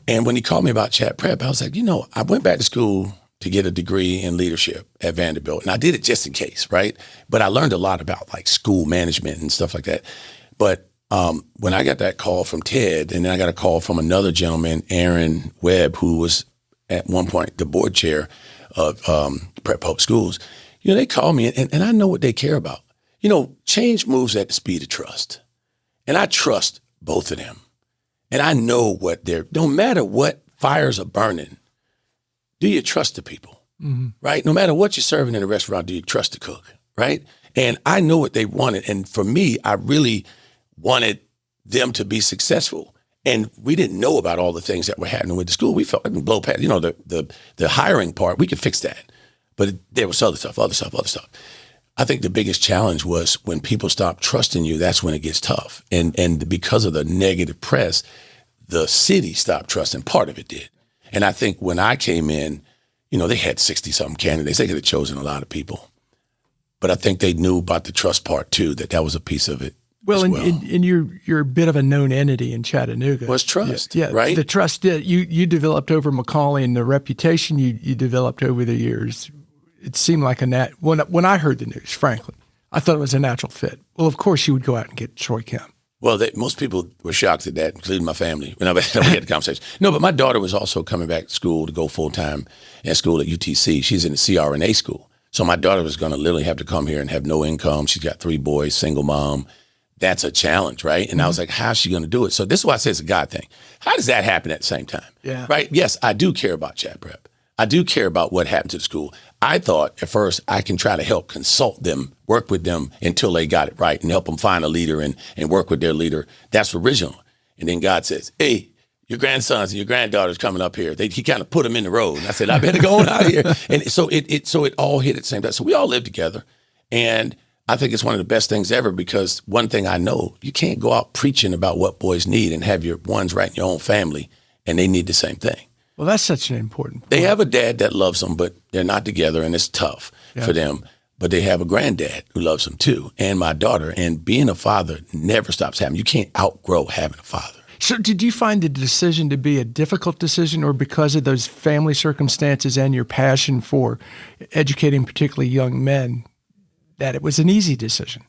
And when he called me about Chatt Prep, I was like, I went back to school to get a degree in leadership at Vanderbilt. And I did it just in case, right? But I learned a lot about like school management and stuff like that. But when I got that call from Ted, and then I got a call from another gentleman, Aaron Webb, who was at one point the board chair of Prep Public Schools, they called me, and I know what they care about. Change moves at the speed of trust. And I trust both of them. And I know no matter what fires are burning, do you trust the people, right? No matter what you're serving in a restaurant, do you trust the cook, right? And I know what they wanted. And for me, I really wanted them to be successful. And we didn't know about all the things that were happening with the school. We felt like blow past, the hiring part, we could fix that. But there was other stuff. I think the biggest challenge was when people stop trusting you, that's when it gets tough. And because of the negative press, the city stopped trusting. Part of it did. And I think when I came in, they had 60-something candidates. They could have chosen a lot of people. But I think they knew about the trust part too, that was a piece of it. Well, and you're a bit of a known entity in Chattanooga. Was trust, yeah, right? The trust that you developed over Macaulay and the reputation you developed over the years. It seemed like when I heard the news, frankly, I thought it was a natural fit. Well, of course you would go out and get Troy Kemp. Well, most people were shocked at that, including my family, when we had the conversation. No, but my daughter was also coming back to school to go full-time at school at UTC. She's in the CRNA school. So my daughter was going to literally have to come here and have no income. She's got 3 boys, single mom. That's a challenge, right? And I was like, how's she going to do it? So this is why I say it's a God thing. How does that happen at the same time? Yeah. Right? Yes, I do care about Chatt Prep. I do care about what happened to the school. I thought at first I can try to help consult them, work with them until they got it right and help them find a leader and work with their leader. That's original. And then God says, hey, your grandsons and your granddaughters coming up here. He kind of put them in the road. And I said, I better go on out of here. And so it all hit at the same time. So we all live together. And I think it's one of the best things ever because one thing I know, you can't go out preaching about what boys need and have your ones right in your own family and they need the same thing. Well, that's such an important point. They have a dad that loves them, but they're not together and it's tough for them. But they have a granddad who loves them too, and my daughter. And being a father never stops happening. You can't outgrow having a father. So did you find the decision to be a difficult decision or because of those family circumstances and your passion for educating particularly young men, that it was an easy decision?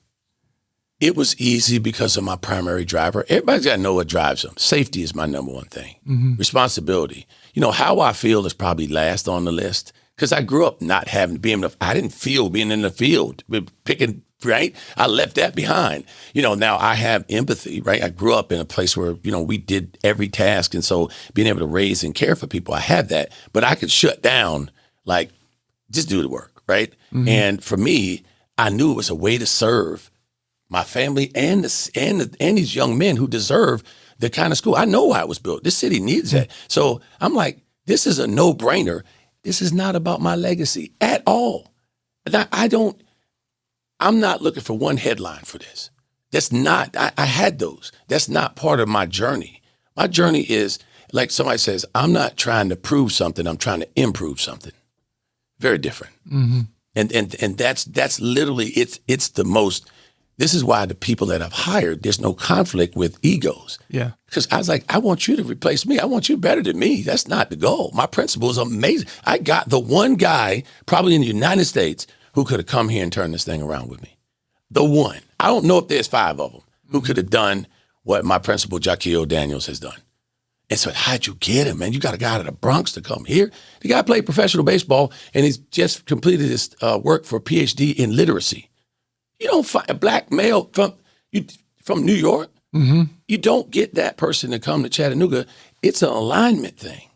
It was easy because of my primary driver. Everybody's got to know what drives them. Safety is my number one thing. Responsibility. How I feel is probably last on the list because I grew up not having to be enough. I didn't feel being in the field, picking, right? I left that behind. Now I have empathy, right? I grew up in a place where, we did every task. And so being able to raise and care for people, I had that. But I could shut down, like, just do the work, right? And for me, I knew it was a way to serve my family and these young men who deserve the kind of school. I know why it was built. This city needs that. So I'm like, this is a no-brainer. This is not about my legacy at all. I'm not looking for one headline for this. That's not, I had those. That's not part of my journey. My journey is, like somebody says, I'm not trying to prove something, I'm trying to improve something. Very different. And that's literally, it's the most, this is why the people that I've hired, there's no conflict with egos. Yeah. Because I was like, I want you to replace me. I want you better than me. That's not the goal. My principal is amazing. I got the one guy probably in the United States who could have come here and turned this thing around with me. The one. I don't know if there's 5 of them who could have done what my principal, Jaquil Daniels, has done. And so how'd you get him, man? You got a guy out of the Bronx to come here. The guy played professional baseball, and he's just completed his work for a PhD in literacy. You don't find a black male from New York. You don't get that person to come to Chattanooga. It's an alignment thing.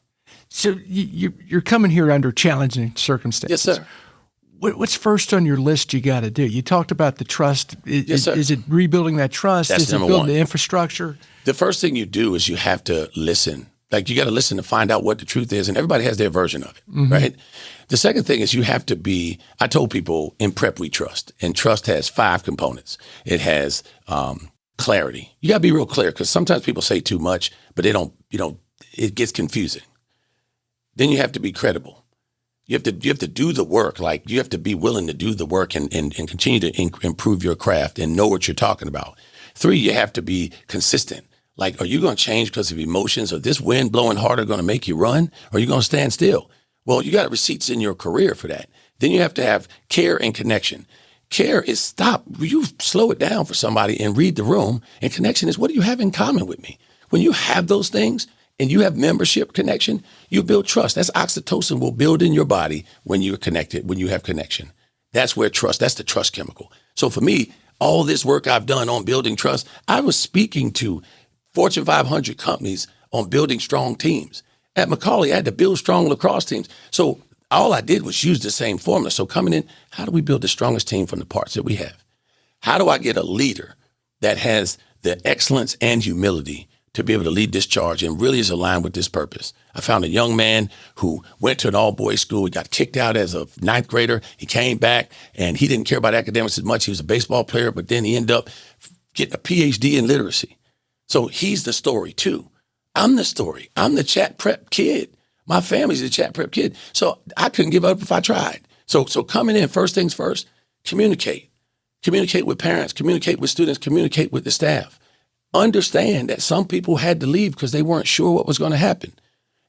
So you're coming here under challenging circumstances. Yes, sir. What's first on your list you got to do? You talked about the trust. Yes, sir. Is it rebuilding that trust? That's is it number building one. the infrastructure? The first thing you do is you have to listen Like, you got to listen to find out what the truth is, and everybody has their version of it, right? The second thing is you have to be, I told people in prep we trust, and trust has 5 components. It has clarity. You got to be real clear, because sometimes people say too much, but they don't, it gets confusing. Then you have to be credible. You have to do the work. Like, you have to be willing to do the work and continue to improve your craft and know what you're talking about. 3, you have to be consistent. Like, are you going to change because of emotions, or this wind blowing harder going to make you run? Or are you going to stand still? Well, you got receipts in your career for that. Then you have to have care and connection. Care is stop. You slow it down for somebody and read the room. And connection is, what do you have in common with me? When you have those things and you have membership connection, you build trust. That's oxytocin will build in your body when you're connected, when you have connection. That's where trust, that's the trust chemical. So for me, all this work I've done on building trust, I was speaking to Fortune 500 companies on building strong teams. At Macaulay, I had to build strong lacrosse teams. So all I did was use the same formula. So coming in, how do we build the strongest team from the parts that we have? How do I get a leader that has the excellence and humility to be able to lead this charge and really is aligned with this purpose? I found a young man who went to an all-boys school. He got kicked out as a 9th grader. He came back, and he didn't care about academics as much. He was a baseball player, but then he ended up getting a PhD in literacy. So he's the story too. I'm the story. I'm the Chatt Prep kid. My family's the Chatt Prep kid. So I couldn't give up if I tried. So coming in, first things first, communicate. Communicate with parents, communicate with students, communicate with the staff. Understand that some people had to leave because they weren't sure what was going to happen.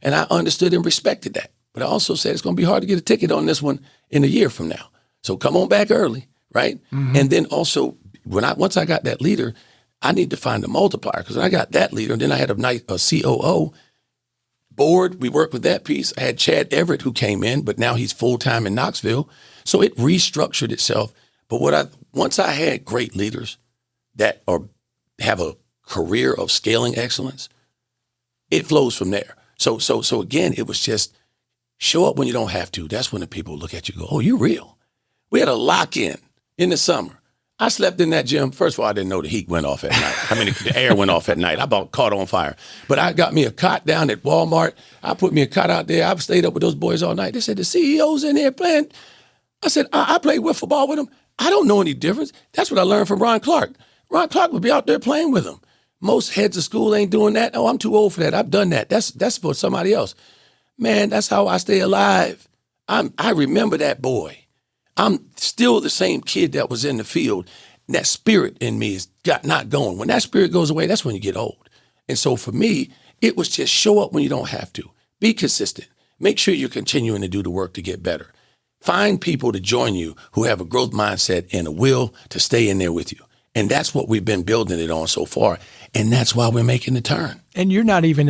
And I understood and respected that. But I also said it's going to be hard to get a ticket on this one in a year from now. So come on back early, right? And then also, once I got that leader, I need to find a multiplier, because I got that leader, and then I had a COO board. We worked with that piece. I had Chad Everett, who came in, but now he's full-time in Knoxville. So it restructured itself. But once I had great leaders that have a career of scaling excellence, it flows from there. So again, it was just show up when you don't have to. That's when the people look at you and go, oh, you're real. We had a lock-in the summer. I slept in that gym. First of all, I didn't know the heat went off at night. The air went off at night. I about caught on fire. But I got me a cot down at Walmart. I put me a cot out there. I've stayed up with those boys all night. They said, the CEO's in there playing. I said, I played wiffle ball with him. I don't know any difference. That's what I learned from Ron Clark. Ron Clark would be out there playing with him. Most heads of school ain't doing that. Oh, I'm too old for that. I've done that. That's for somebody else. Man, that's how I stay alive. I remember that boy. I'm still the same kid that was in the field. That spirit in me is not going. When that spirit goes away, that's when you get old. And so for me, it was just show up when you don't have to. Be consistent. Make sure you're continuing to do the work to get better. Find people to join you who have a growth mindset and a will to stay in there with you. And that's what we've been building it on so far. And that's why we're making the turn. And you're not even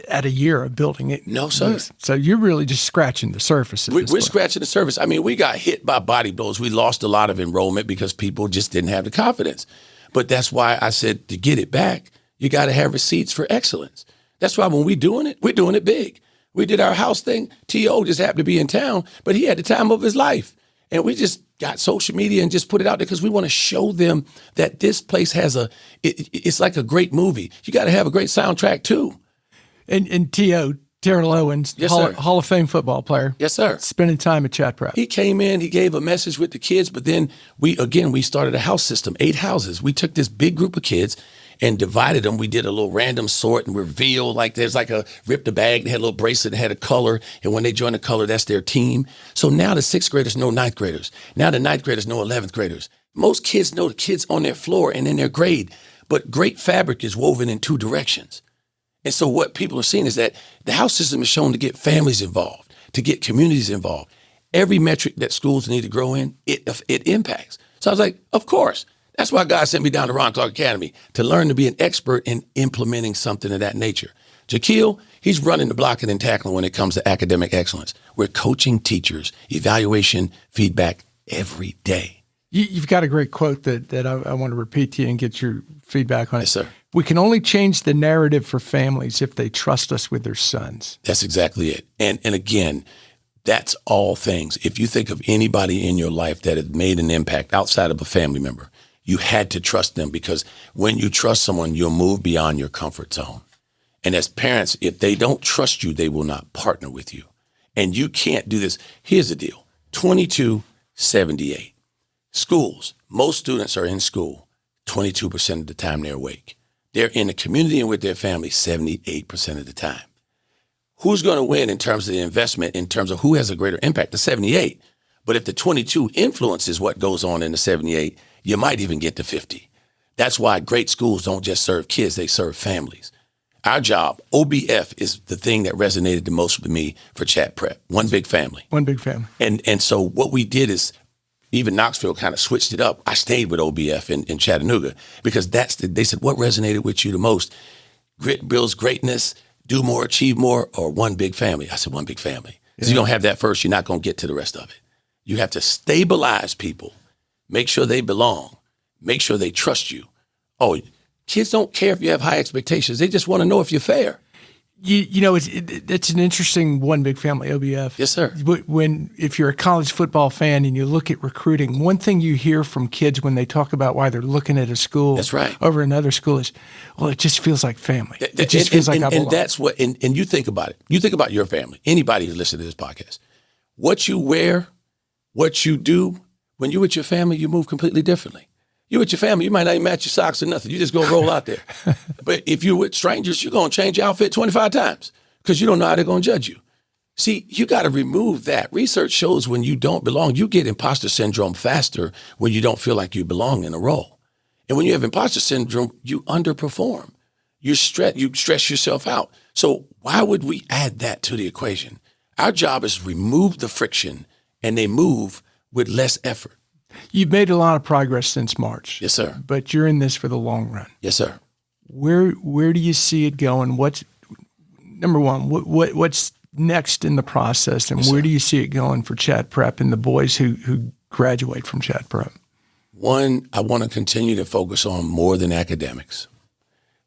at a year of building it. No, sir. So you're really just scratching the surface. We're scratching the surface. I mean, we got hit by body blows. We lost a lot of enrollment because people just didn't have the confidence. But that's why I said to get it back, you got to have receipts for excellence. That's why when we're doing it big. We did our house thing. T.O. just happened to be in town, but he had the time of his life. And we just got social media and just put it out there because we want to show them that this place has it's like a great movie. You got to have a great soundtrack too. And T.O., Terrell Owens, yes, Hall of Fame football player. Yes, sir. Spending time at Chatt Prep. He came in, he gave a message with the kids, but then we started a house system, 8 houses. We took this big group of kids and divided them. We did a little random sort and reveal, like there's like ripped a bag, they had a little bracelet, that had a color, and when they join the color, that's their team. So now the 6th graders know 9th graders. Now the 9th graders know 11th graders. Most kids know the kids on their floor and in their grade, but great fabric is woven in 2 directions. And so what people are seeing is that the house system is shown to get families involved, to get communities involved. Every metric that schools need to grow in, it impacts. So I was like, of course. That's why God sent me down to Ron Clark Academy, to learn to be an expert in implementing something of that nature. Jaquil, he's running the blocking and tackling when it comes to academic excellence. We're coaching teachers, evaluation, feedback every day. You've got a great quote that I want to repeat to you and get your feedback on it. Yes, sir. We can only change the narrative for families if they trust us with their sons. That's exactly it. And again, that's all things. If you think of anybody in your life that has made an impact outside of a family member, you had to trust them, because when you trust someone, you'll move beyond your comfort zone. And as parents, if they don't trust you, they will not partner with you. And you can't do this. Here's the deal, 2278. Schools, most students are in school 22% of the time they're awake. They're in the community and with their family 78% of the time. Who's going to win in terms of the investment, in terms of who has a greater impact? The 78. But if the 22 influences what goes on in the 78, you might even get to 50. That's why great schools don't just serve kids, they serve families. Our job, OBF, is the thing that resonated the most with me for Chatt Prep. One big family. One big family. And so what we did is, even Knoxville kind of switched it up. I stayed with OBF in Chattanooga because they said, what resonated with you the most? Grit builds greatness, do more, achieve more, or one big family? I said, one big family. Because you don't have that first, you're not going to get to the rest of it. You have to stabilize people, make sure they belong, make sure they trust you. Oh, kids don't care if you have high expectations. They just want to know if you're fair. It's an interesting one big family, OBF. Yes, sir. If you're a college football fan and you look at recruiting, one thing you hear from kids when they talk about why they're looking at a school That's right. over another school is, well, it just feels like family. It just feels like I belong. And that's what, and you think about it. You think about your family, anybody who's listening to this podcast. What you wear, what you do, when you're with your family, you move completely differently. You with your family, you might not even match your socks or nothing. You just go roll out there. But if you're with strangers, you're going to change your outfit 25 times because you don't know how they're going to judge you. See, you got to remove that. Research shows when you don't belong, you get imposter syndrome faster when you don't feel like you belong in a role. And when you have imposter syndrome, you underperform. You stress yourself out. So why would we add that to the equation? Our job is remove the friction and they move with less effort. You've made a lot of progress since March. Yes, sir. But you're in this for the long run. Yes, sir. Where do you see it going? What's number one? What's next in the process, and where do you see it going for Chatt Prep and the boys who graduate from Chatt Prep? One, I want to continue to focus on more than academics.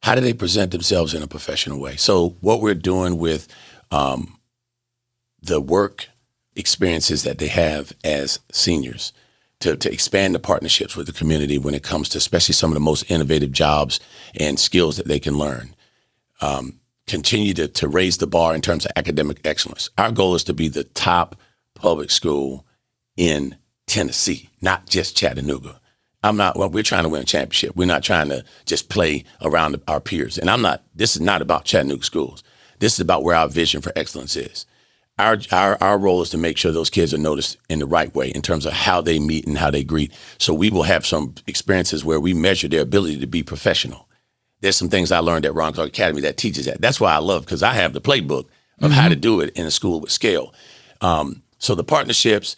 How do they present themselves in a professional way? So what we're doing with the work experiences that they have as seniors, to expand the partnerships with the community when it comes to especially some of the most innovative jobs and skills that they can learn. Continue to raise the bar in terms of academic excellence. Our goal is to be the top public school in Tennessee, not just Chattanooga. We're trying to win a championship. We're not trying to just play around our peers. And this is not about Chattanooga schools. This is about where our vision for excellence is. Our role is to make sure those kids are noticed in the right way in terms of how they meet and how they greet. So we will have some experiences where we measure their ability to be professional. There's some things I learned at Ron Clark Academy that teaches that. That's why I love, because I have the playbook of how to do it in a school with scale. So the partnerships,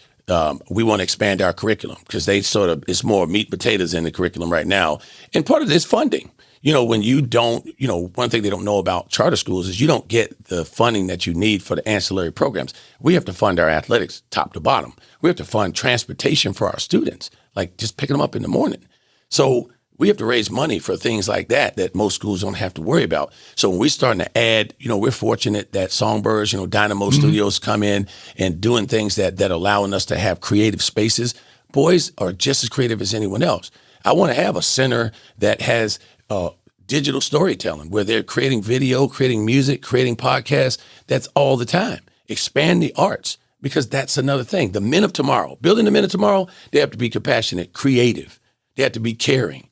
we want to expand our curriculum because it's more meat and potatoes in the curriculum right now. And part of this funding. When you don't, one thing they don't know about charter schools is you don't get the funding that you need for the ancillary programs. We have to fund our athletics top to bottom. We have to fund transportation for our students, like just picking them up in the morning. So we have to raise money for things like that most schools don't have to worry about. So when we're starting to add, we're fortunate that Songbirds, Dynamo Studios come in and doing things that allowing us to have creative spaces. Boys are just as creative as anyone else. I want to have a center that has digital storytelling where they're creating video, creating music, creating podcasts. That's all the time. Expand the arts, because that's another thing. The men of tomorrow, building the men of tomorrow, they have to be compassionate, creative. They have to be caring.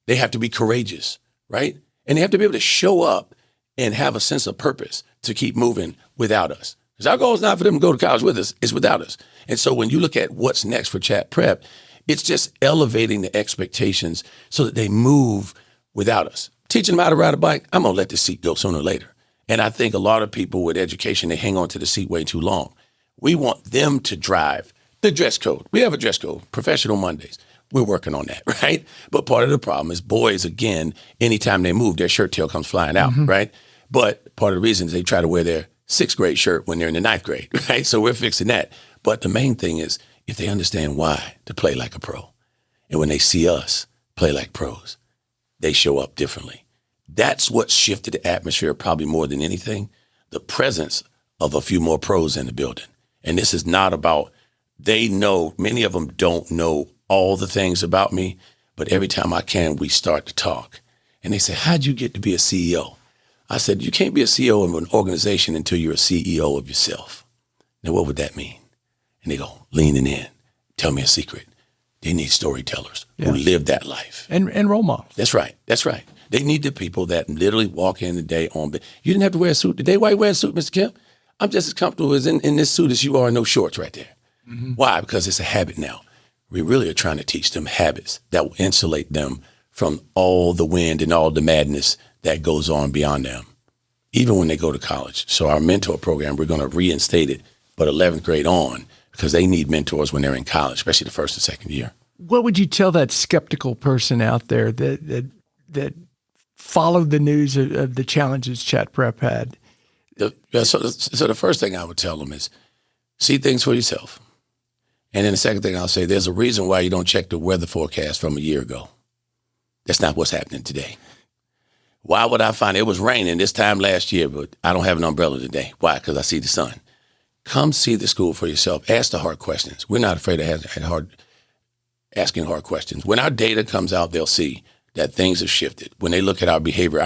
They have to be courageous, right? And they have to be able to show up and have a sense of purpose to keep moving without us. Because our goal is not for them to go to college with us, it's without us. And so when you look at what's next for Chatt Prep, it's just elevating the expectations so that they move without us. Teaching them how to ride a bike, I'm going to let the seat go sooner or later. And I think a lot of people with education, they hang on to the seat way too long. We want them to drive the dress code. We have a dress code, Professional Mondays. We're working on that, right? But part of the problem is boys, again, anytime they move, their shirt tail comes flying out, right? But part of the reason is they try to wear their 6th grade shirt when they're in the 9th grade, right? So we're fixing that. But the main thing is if they understand why to play like a pro. And when they see us play like pros, they show up differently. That's what shifted the atmosphere probably more than anything, the presence of a few more pros in the building. And this is not about, many of them don't know all the things about me, but every time I can, we start to talk. And they say, how'd you get to be a CEO? I said, you can't be a CEO of an organization until you're a CEO of yourself. Now, what would that mean? And they go, leaning in, tell me a secret. They need storytellers who live that life. And role models. That's right. That's right. They need the people that literally walk in the day on. You didn't have to wear a suit today. Why you wear a suit, Mr. Kemp? I'm just as comfortable as in this suit as you are in those shorts right there. Mm-hmm. Why? Because it's a habit now. We really are trying to teach them habits that will insulate them from all the wind and all the madness that goes on beyond them, even when they go to college. So our mentor program, we're going to reinstate it, but 11th grade on, because they need mentors when they're in college, especially the first and second year. What would you tell that skeptical person out there that followed the news of the challenges Chatt Prep had? So the first thing I would tell them is see things for yourself. And then the second thing I'll say, there's a reason why you don't check the weather forecast from a year ago. That's not what's happening today. Why would I find it was raining this time last year, but I don't have an umbrella today? Why? Because I see the sun. Come see the school for yourself. Ask the hard questions. We're not afraid of asking hard questions. When our data comes out, they'll see that things have shifted. When they look at our behavior,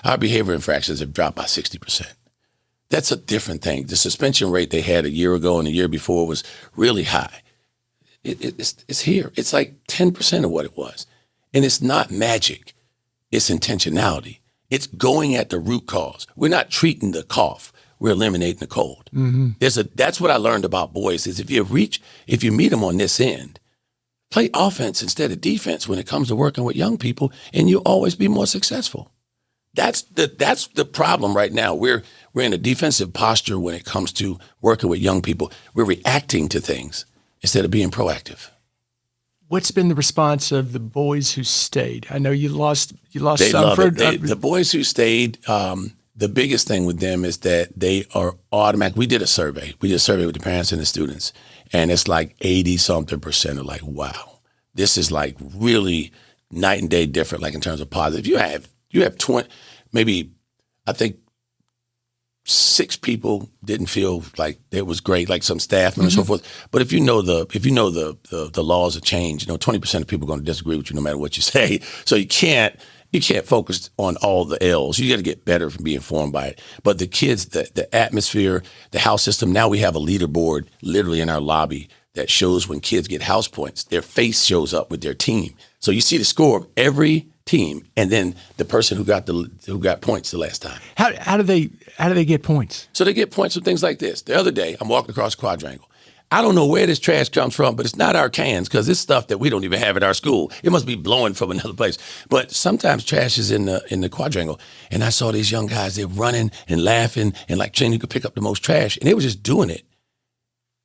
our behavior infractions have dropped by 60%. That's a different thing. The suspension rate they had a year ago and the year before was really high. It's here. It's like 10% of what it was. And it's not magic. It's intentionality. It's going at the root cause. We're not treating the cough. We're eliminating the cold. Mm-hmm. That's what I learned about boys is if you meet them on this end, play offense instead of defense when it comes to working with young people, and you'll always be more successful. That's the problem right now. We're in a defensive posture when it comes to working with young people. We're reacting to things instead of being proactive. What's been the response of the boys who stayed? I know you lost They Swafford. love it. The boys who stayed, the biggest thing with them is that they are automatic. We did a survey. We did a survey with the parents and the students, and it's like 80-something% are like, wow, this is like really night and day different, like in terms of positive. You have 20, maybe I think 6 people didn't feel like it was great, like some staff members and so forth. But if you know the laws of change, 20% of people are going to disagree with you no matter what you say. So you can't focus on all the L's. You got to get better from being informed by it. But the kids, the atmosphere, the house system. Now we have a leaderboard literally in our lobby that shows when kids get house points, their face shows up with their team. So you see the score of every team, and then the person who got points the last time. How do they get points? So they get points from things like this. The other day, I'm walking across the quadrangle. I don't know where this trash comes from, but it's not our cans because it's stuff that we don't even have at our school. It must be blowing from another place. But sometimes trash is in the quadrangle, and I saw these young guys. They're running and laughing and like saying you could pick up the most trash, and they were just doing it.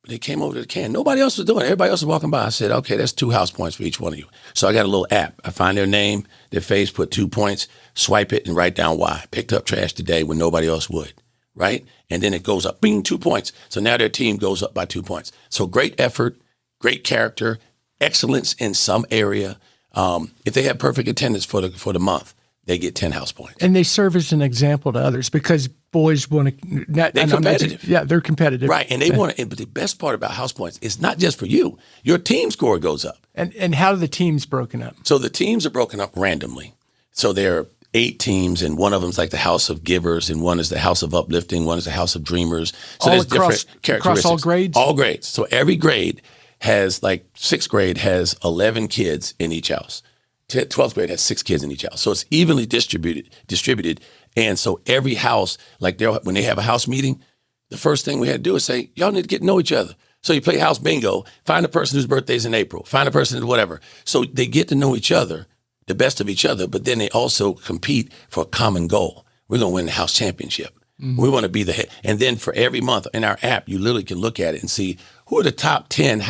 But they came over to the can. Nobody else was doing it. Everybody else was walking by. I said, okay, that's 2 house points for each one of you. So I got a little app. I find their name, their face, put 2 points, swipe it, and write down why. Picked up trash today when nobody else would, right? And then it goes up, bing, 2 points. So now their team goes up by 2 points. So great effort, great character, excellence in some area. If they have perfect attendance for the month, they get 10 house points. And they serve as an example to others because boys want to. They're competitive. They're competitive. Right. And they want to. But the best part about house points is not just for you. Your team score goes up. And how are the teams broken up? So the teams are broken up randomly. So there are 8 teams, and one of them is like the house of givers, and one is the house of uplifting, one is the house of dreamers. So all there's across, different characteristics. Across all grades? All grades. So every grade has, like 6th grade has 11 kids in each house. 12th grade has 6 kids in each house. So it's evenly distributed. And so every house, like when they have a house meeting, the first thing we had to do is say, y'all need to get to know each other. So you play house bingo, find a person whose birthday is in April, find a person who's whatever. So they get to know each other, the best of each other, but then they also compete for a common goal. We're going to win the house championship. Mm-hmm. We want to be the head. And then for every month in our app, you literally can look at it and see who are the top 10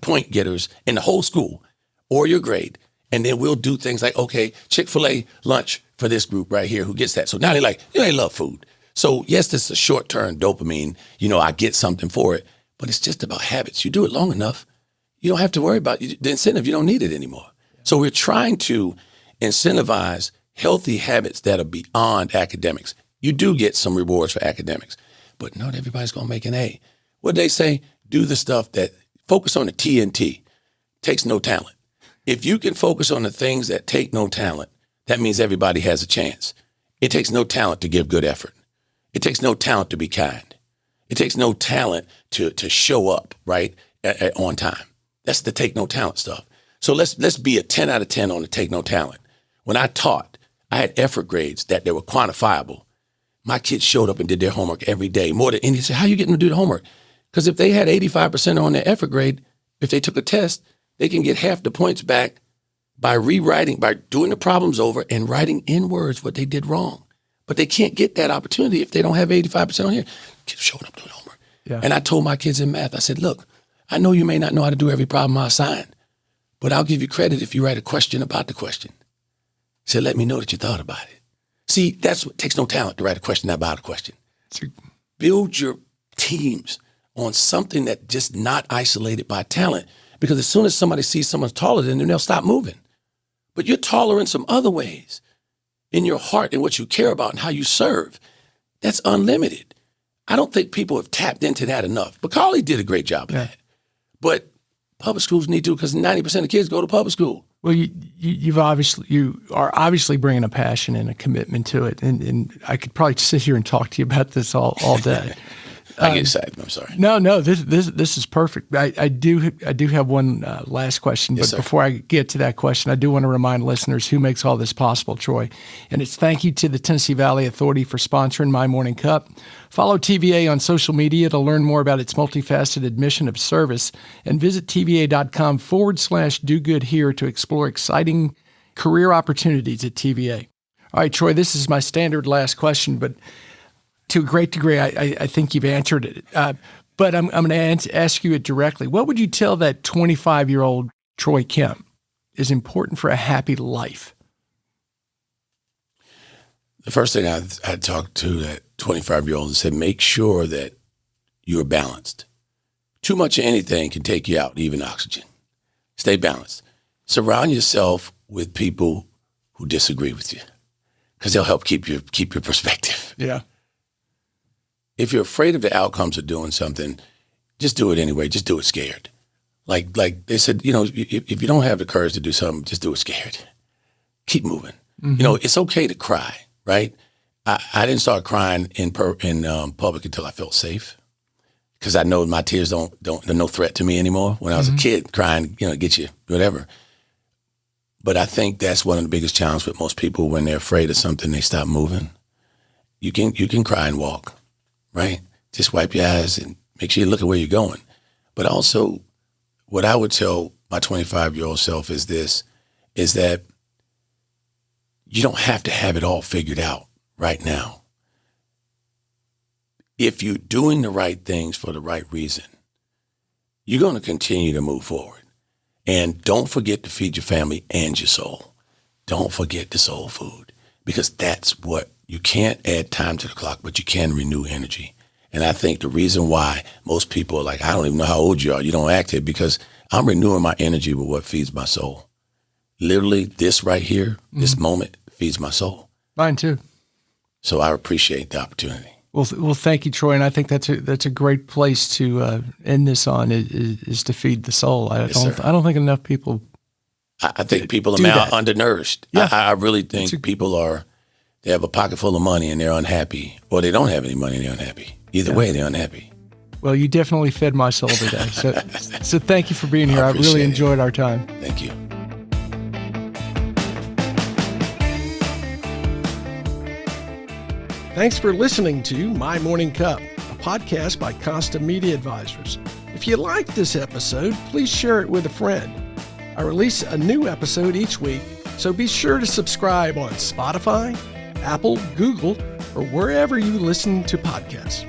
point getters in the whole school or your grade. And then we'll do things like, okay, Chick-fil-A lunch for this group right here who gets that. So now they're like, they love food. So yes, this is a short-term dopamine. I get something for it, but it's just about habits. You do it long enough, you don't have to worry about the incentive. You don't need it anymore. So we're trying to incentivize healthy habits that are beyond academics. You do get some rewards for academics, but not everybody's going to make an A. What they say, do the stuff that focus on the TNT, takes no talent. If you can focus on the things that take no talent, that means everybody has a chance. It takes no talent to give good effort. It takes no talent to be kind. It takes no talent to show up, right, on time. That's the take no talent stuff. So let's be a 10 out of 10 on the take no talent. When I taught, I had effort grades that they were quantifiable. My kids showed up and did their homework every day. More than any, said, how are you getting to do the homework? Because if they had 85% on their effort grade, if they took a test, they can get half the points back by rewriting, by doing the problems over and writing in words what they did wrong. But they can't get that opportunity if they don't have 85% on here. Kids showing up doing homework. Yeah. And I told my kids in math, I said, look, I know you may not know how to do every problem I assign, but I'll give you credit if you write a question about the question. I said, let me know that you thought about it. See, that's what takes no talent to write a question about a question. Build your teams on something that just not isolated by talent, because as soon as somebody sees someone taller than them, they'll stop moving. But you're taller in some other ways, in your heart and what you care about and how you serve. That's unlimited. I don't think people have tapped into that enough. Macaulay did a great job of that. But public schools need to, because 90% of kids go to public school. Well, you are obviously bringing a passion and a commitment to it, and I could probably sit here and talk to you about this all day. I get excited. I'm sorry. No. This is perfect. I do have one last question, but before I get to that question, I do want to remind listeners who makes all this possible, Troy. And it's thank you to the Tennessee Valley Authority for sponsoring My Morning Cup. Follow TVA on social media to learn more about its multifaceted mission of service, and visit TVA.com/do-good-here to explore exciting career opportunities at TVA. All right, Troy, this is my standard last question, but to a great degree, I think you've answered it. But I'm going to ask you it directly. What would you tell that 25-year-old Troy Kemp is important for a happy life? The first thing I talked to that 25-year-old and said, make sure that you're balanced. Too much of anything can take you out, even oxygen. Stay balanced. Surround yourself with people who disagree with you, because they'll help keep your perspective. Yeah. If you're afraid of the outcomes of doing something, just do it anyway. Just do it scared. Like they said, if you don't have the courage to do something, just do it scared. Keep moving. Mm-hmm. It's okay to cry, right? I didn't start crying in public until I felt safe, because I know my tears they're no threat to me anymore. When I was a kid, crying, get you, whatever. But I think that's one of the biggest challenges with most people. When they're afraid of something, they stop moving. You can cry and walk. Right? Just wipe your eyes and make sure you look at where you're going. But also, what I would tell my 25-year-old self is that you don't have to have it all figured out right now. If you're doing the right things for the right reason, you're going to continue to move forward. And don't forget to feed your family and your soul. Don't forget the soul food, because that's what you can't add time to the clock, but you can renew energy. And I think the reason why most people are like, I don't even know how old you are, you don't act it, because I'm renewing my energy with what feeds my soul. Literally, this right here, this moment feeds my soul. Mine too. So I appreciate the opportunity. Well, thank you, Troy. And I think that's a great place to end this on is to feed the soul. I don't think enough people. I think people are undernourished. Yeah. I really think people they have a pocket full of money and they're unhappy, or they don't have any money and they're unhappy. Either way, they're unhappy. Well, you definitely fed my soul today. So thank you for being here. I really enjoyed our time. Thank you. Thanks for listening to My Morning Cup, a podcast by Costa Media Advisors. If you liked this episode, please share it with a friend. I release a new episode each week, so be sure to subscribe on Spotify, Apple, Google, or wherever you listen to podcasts.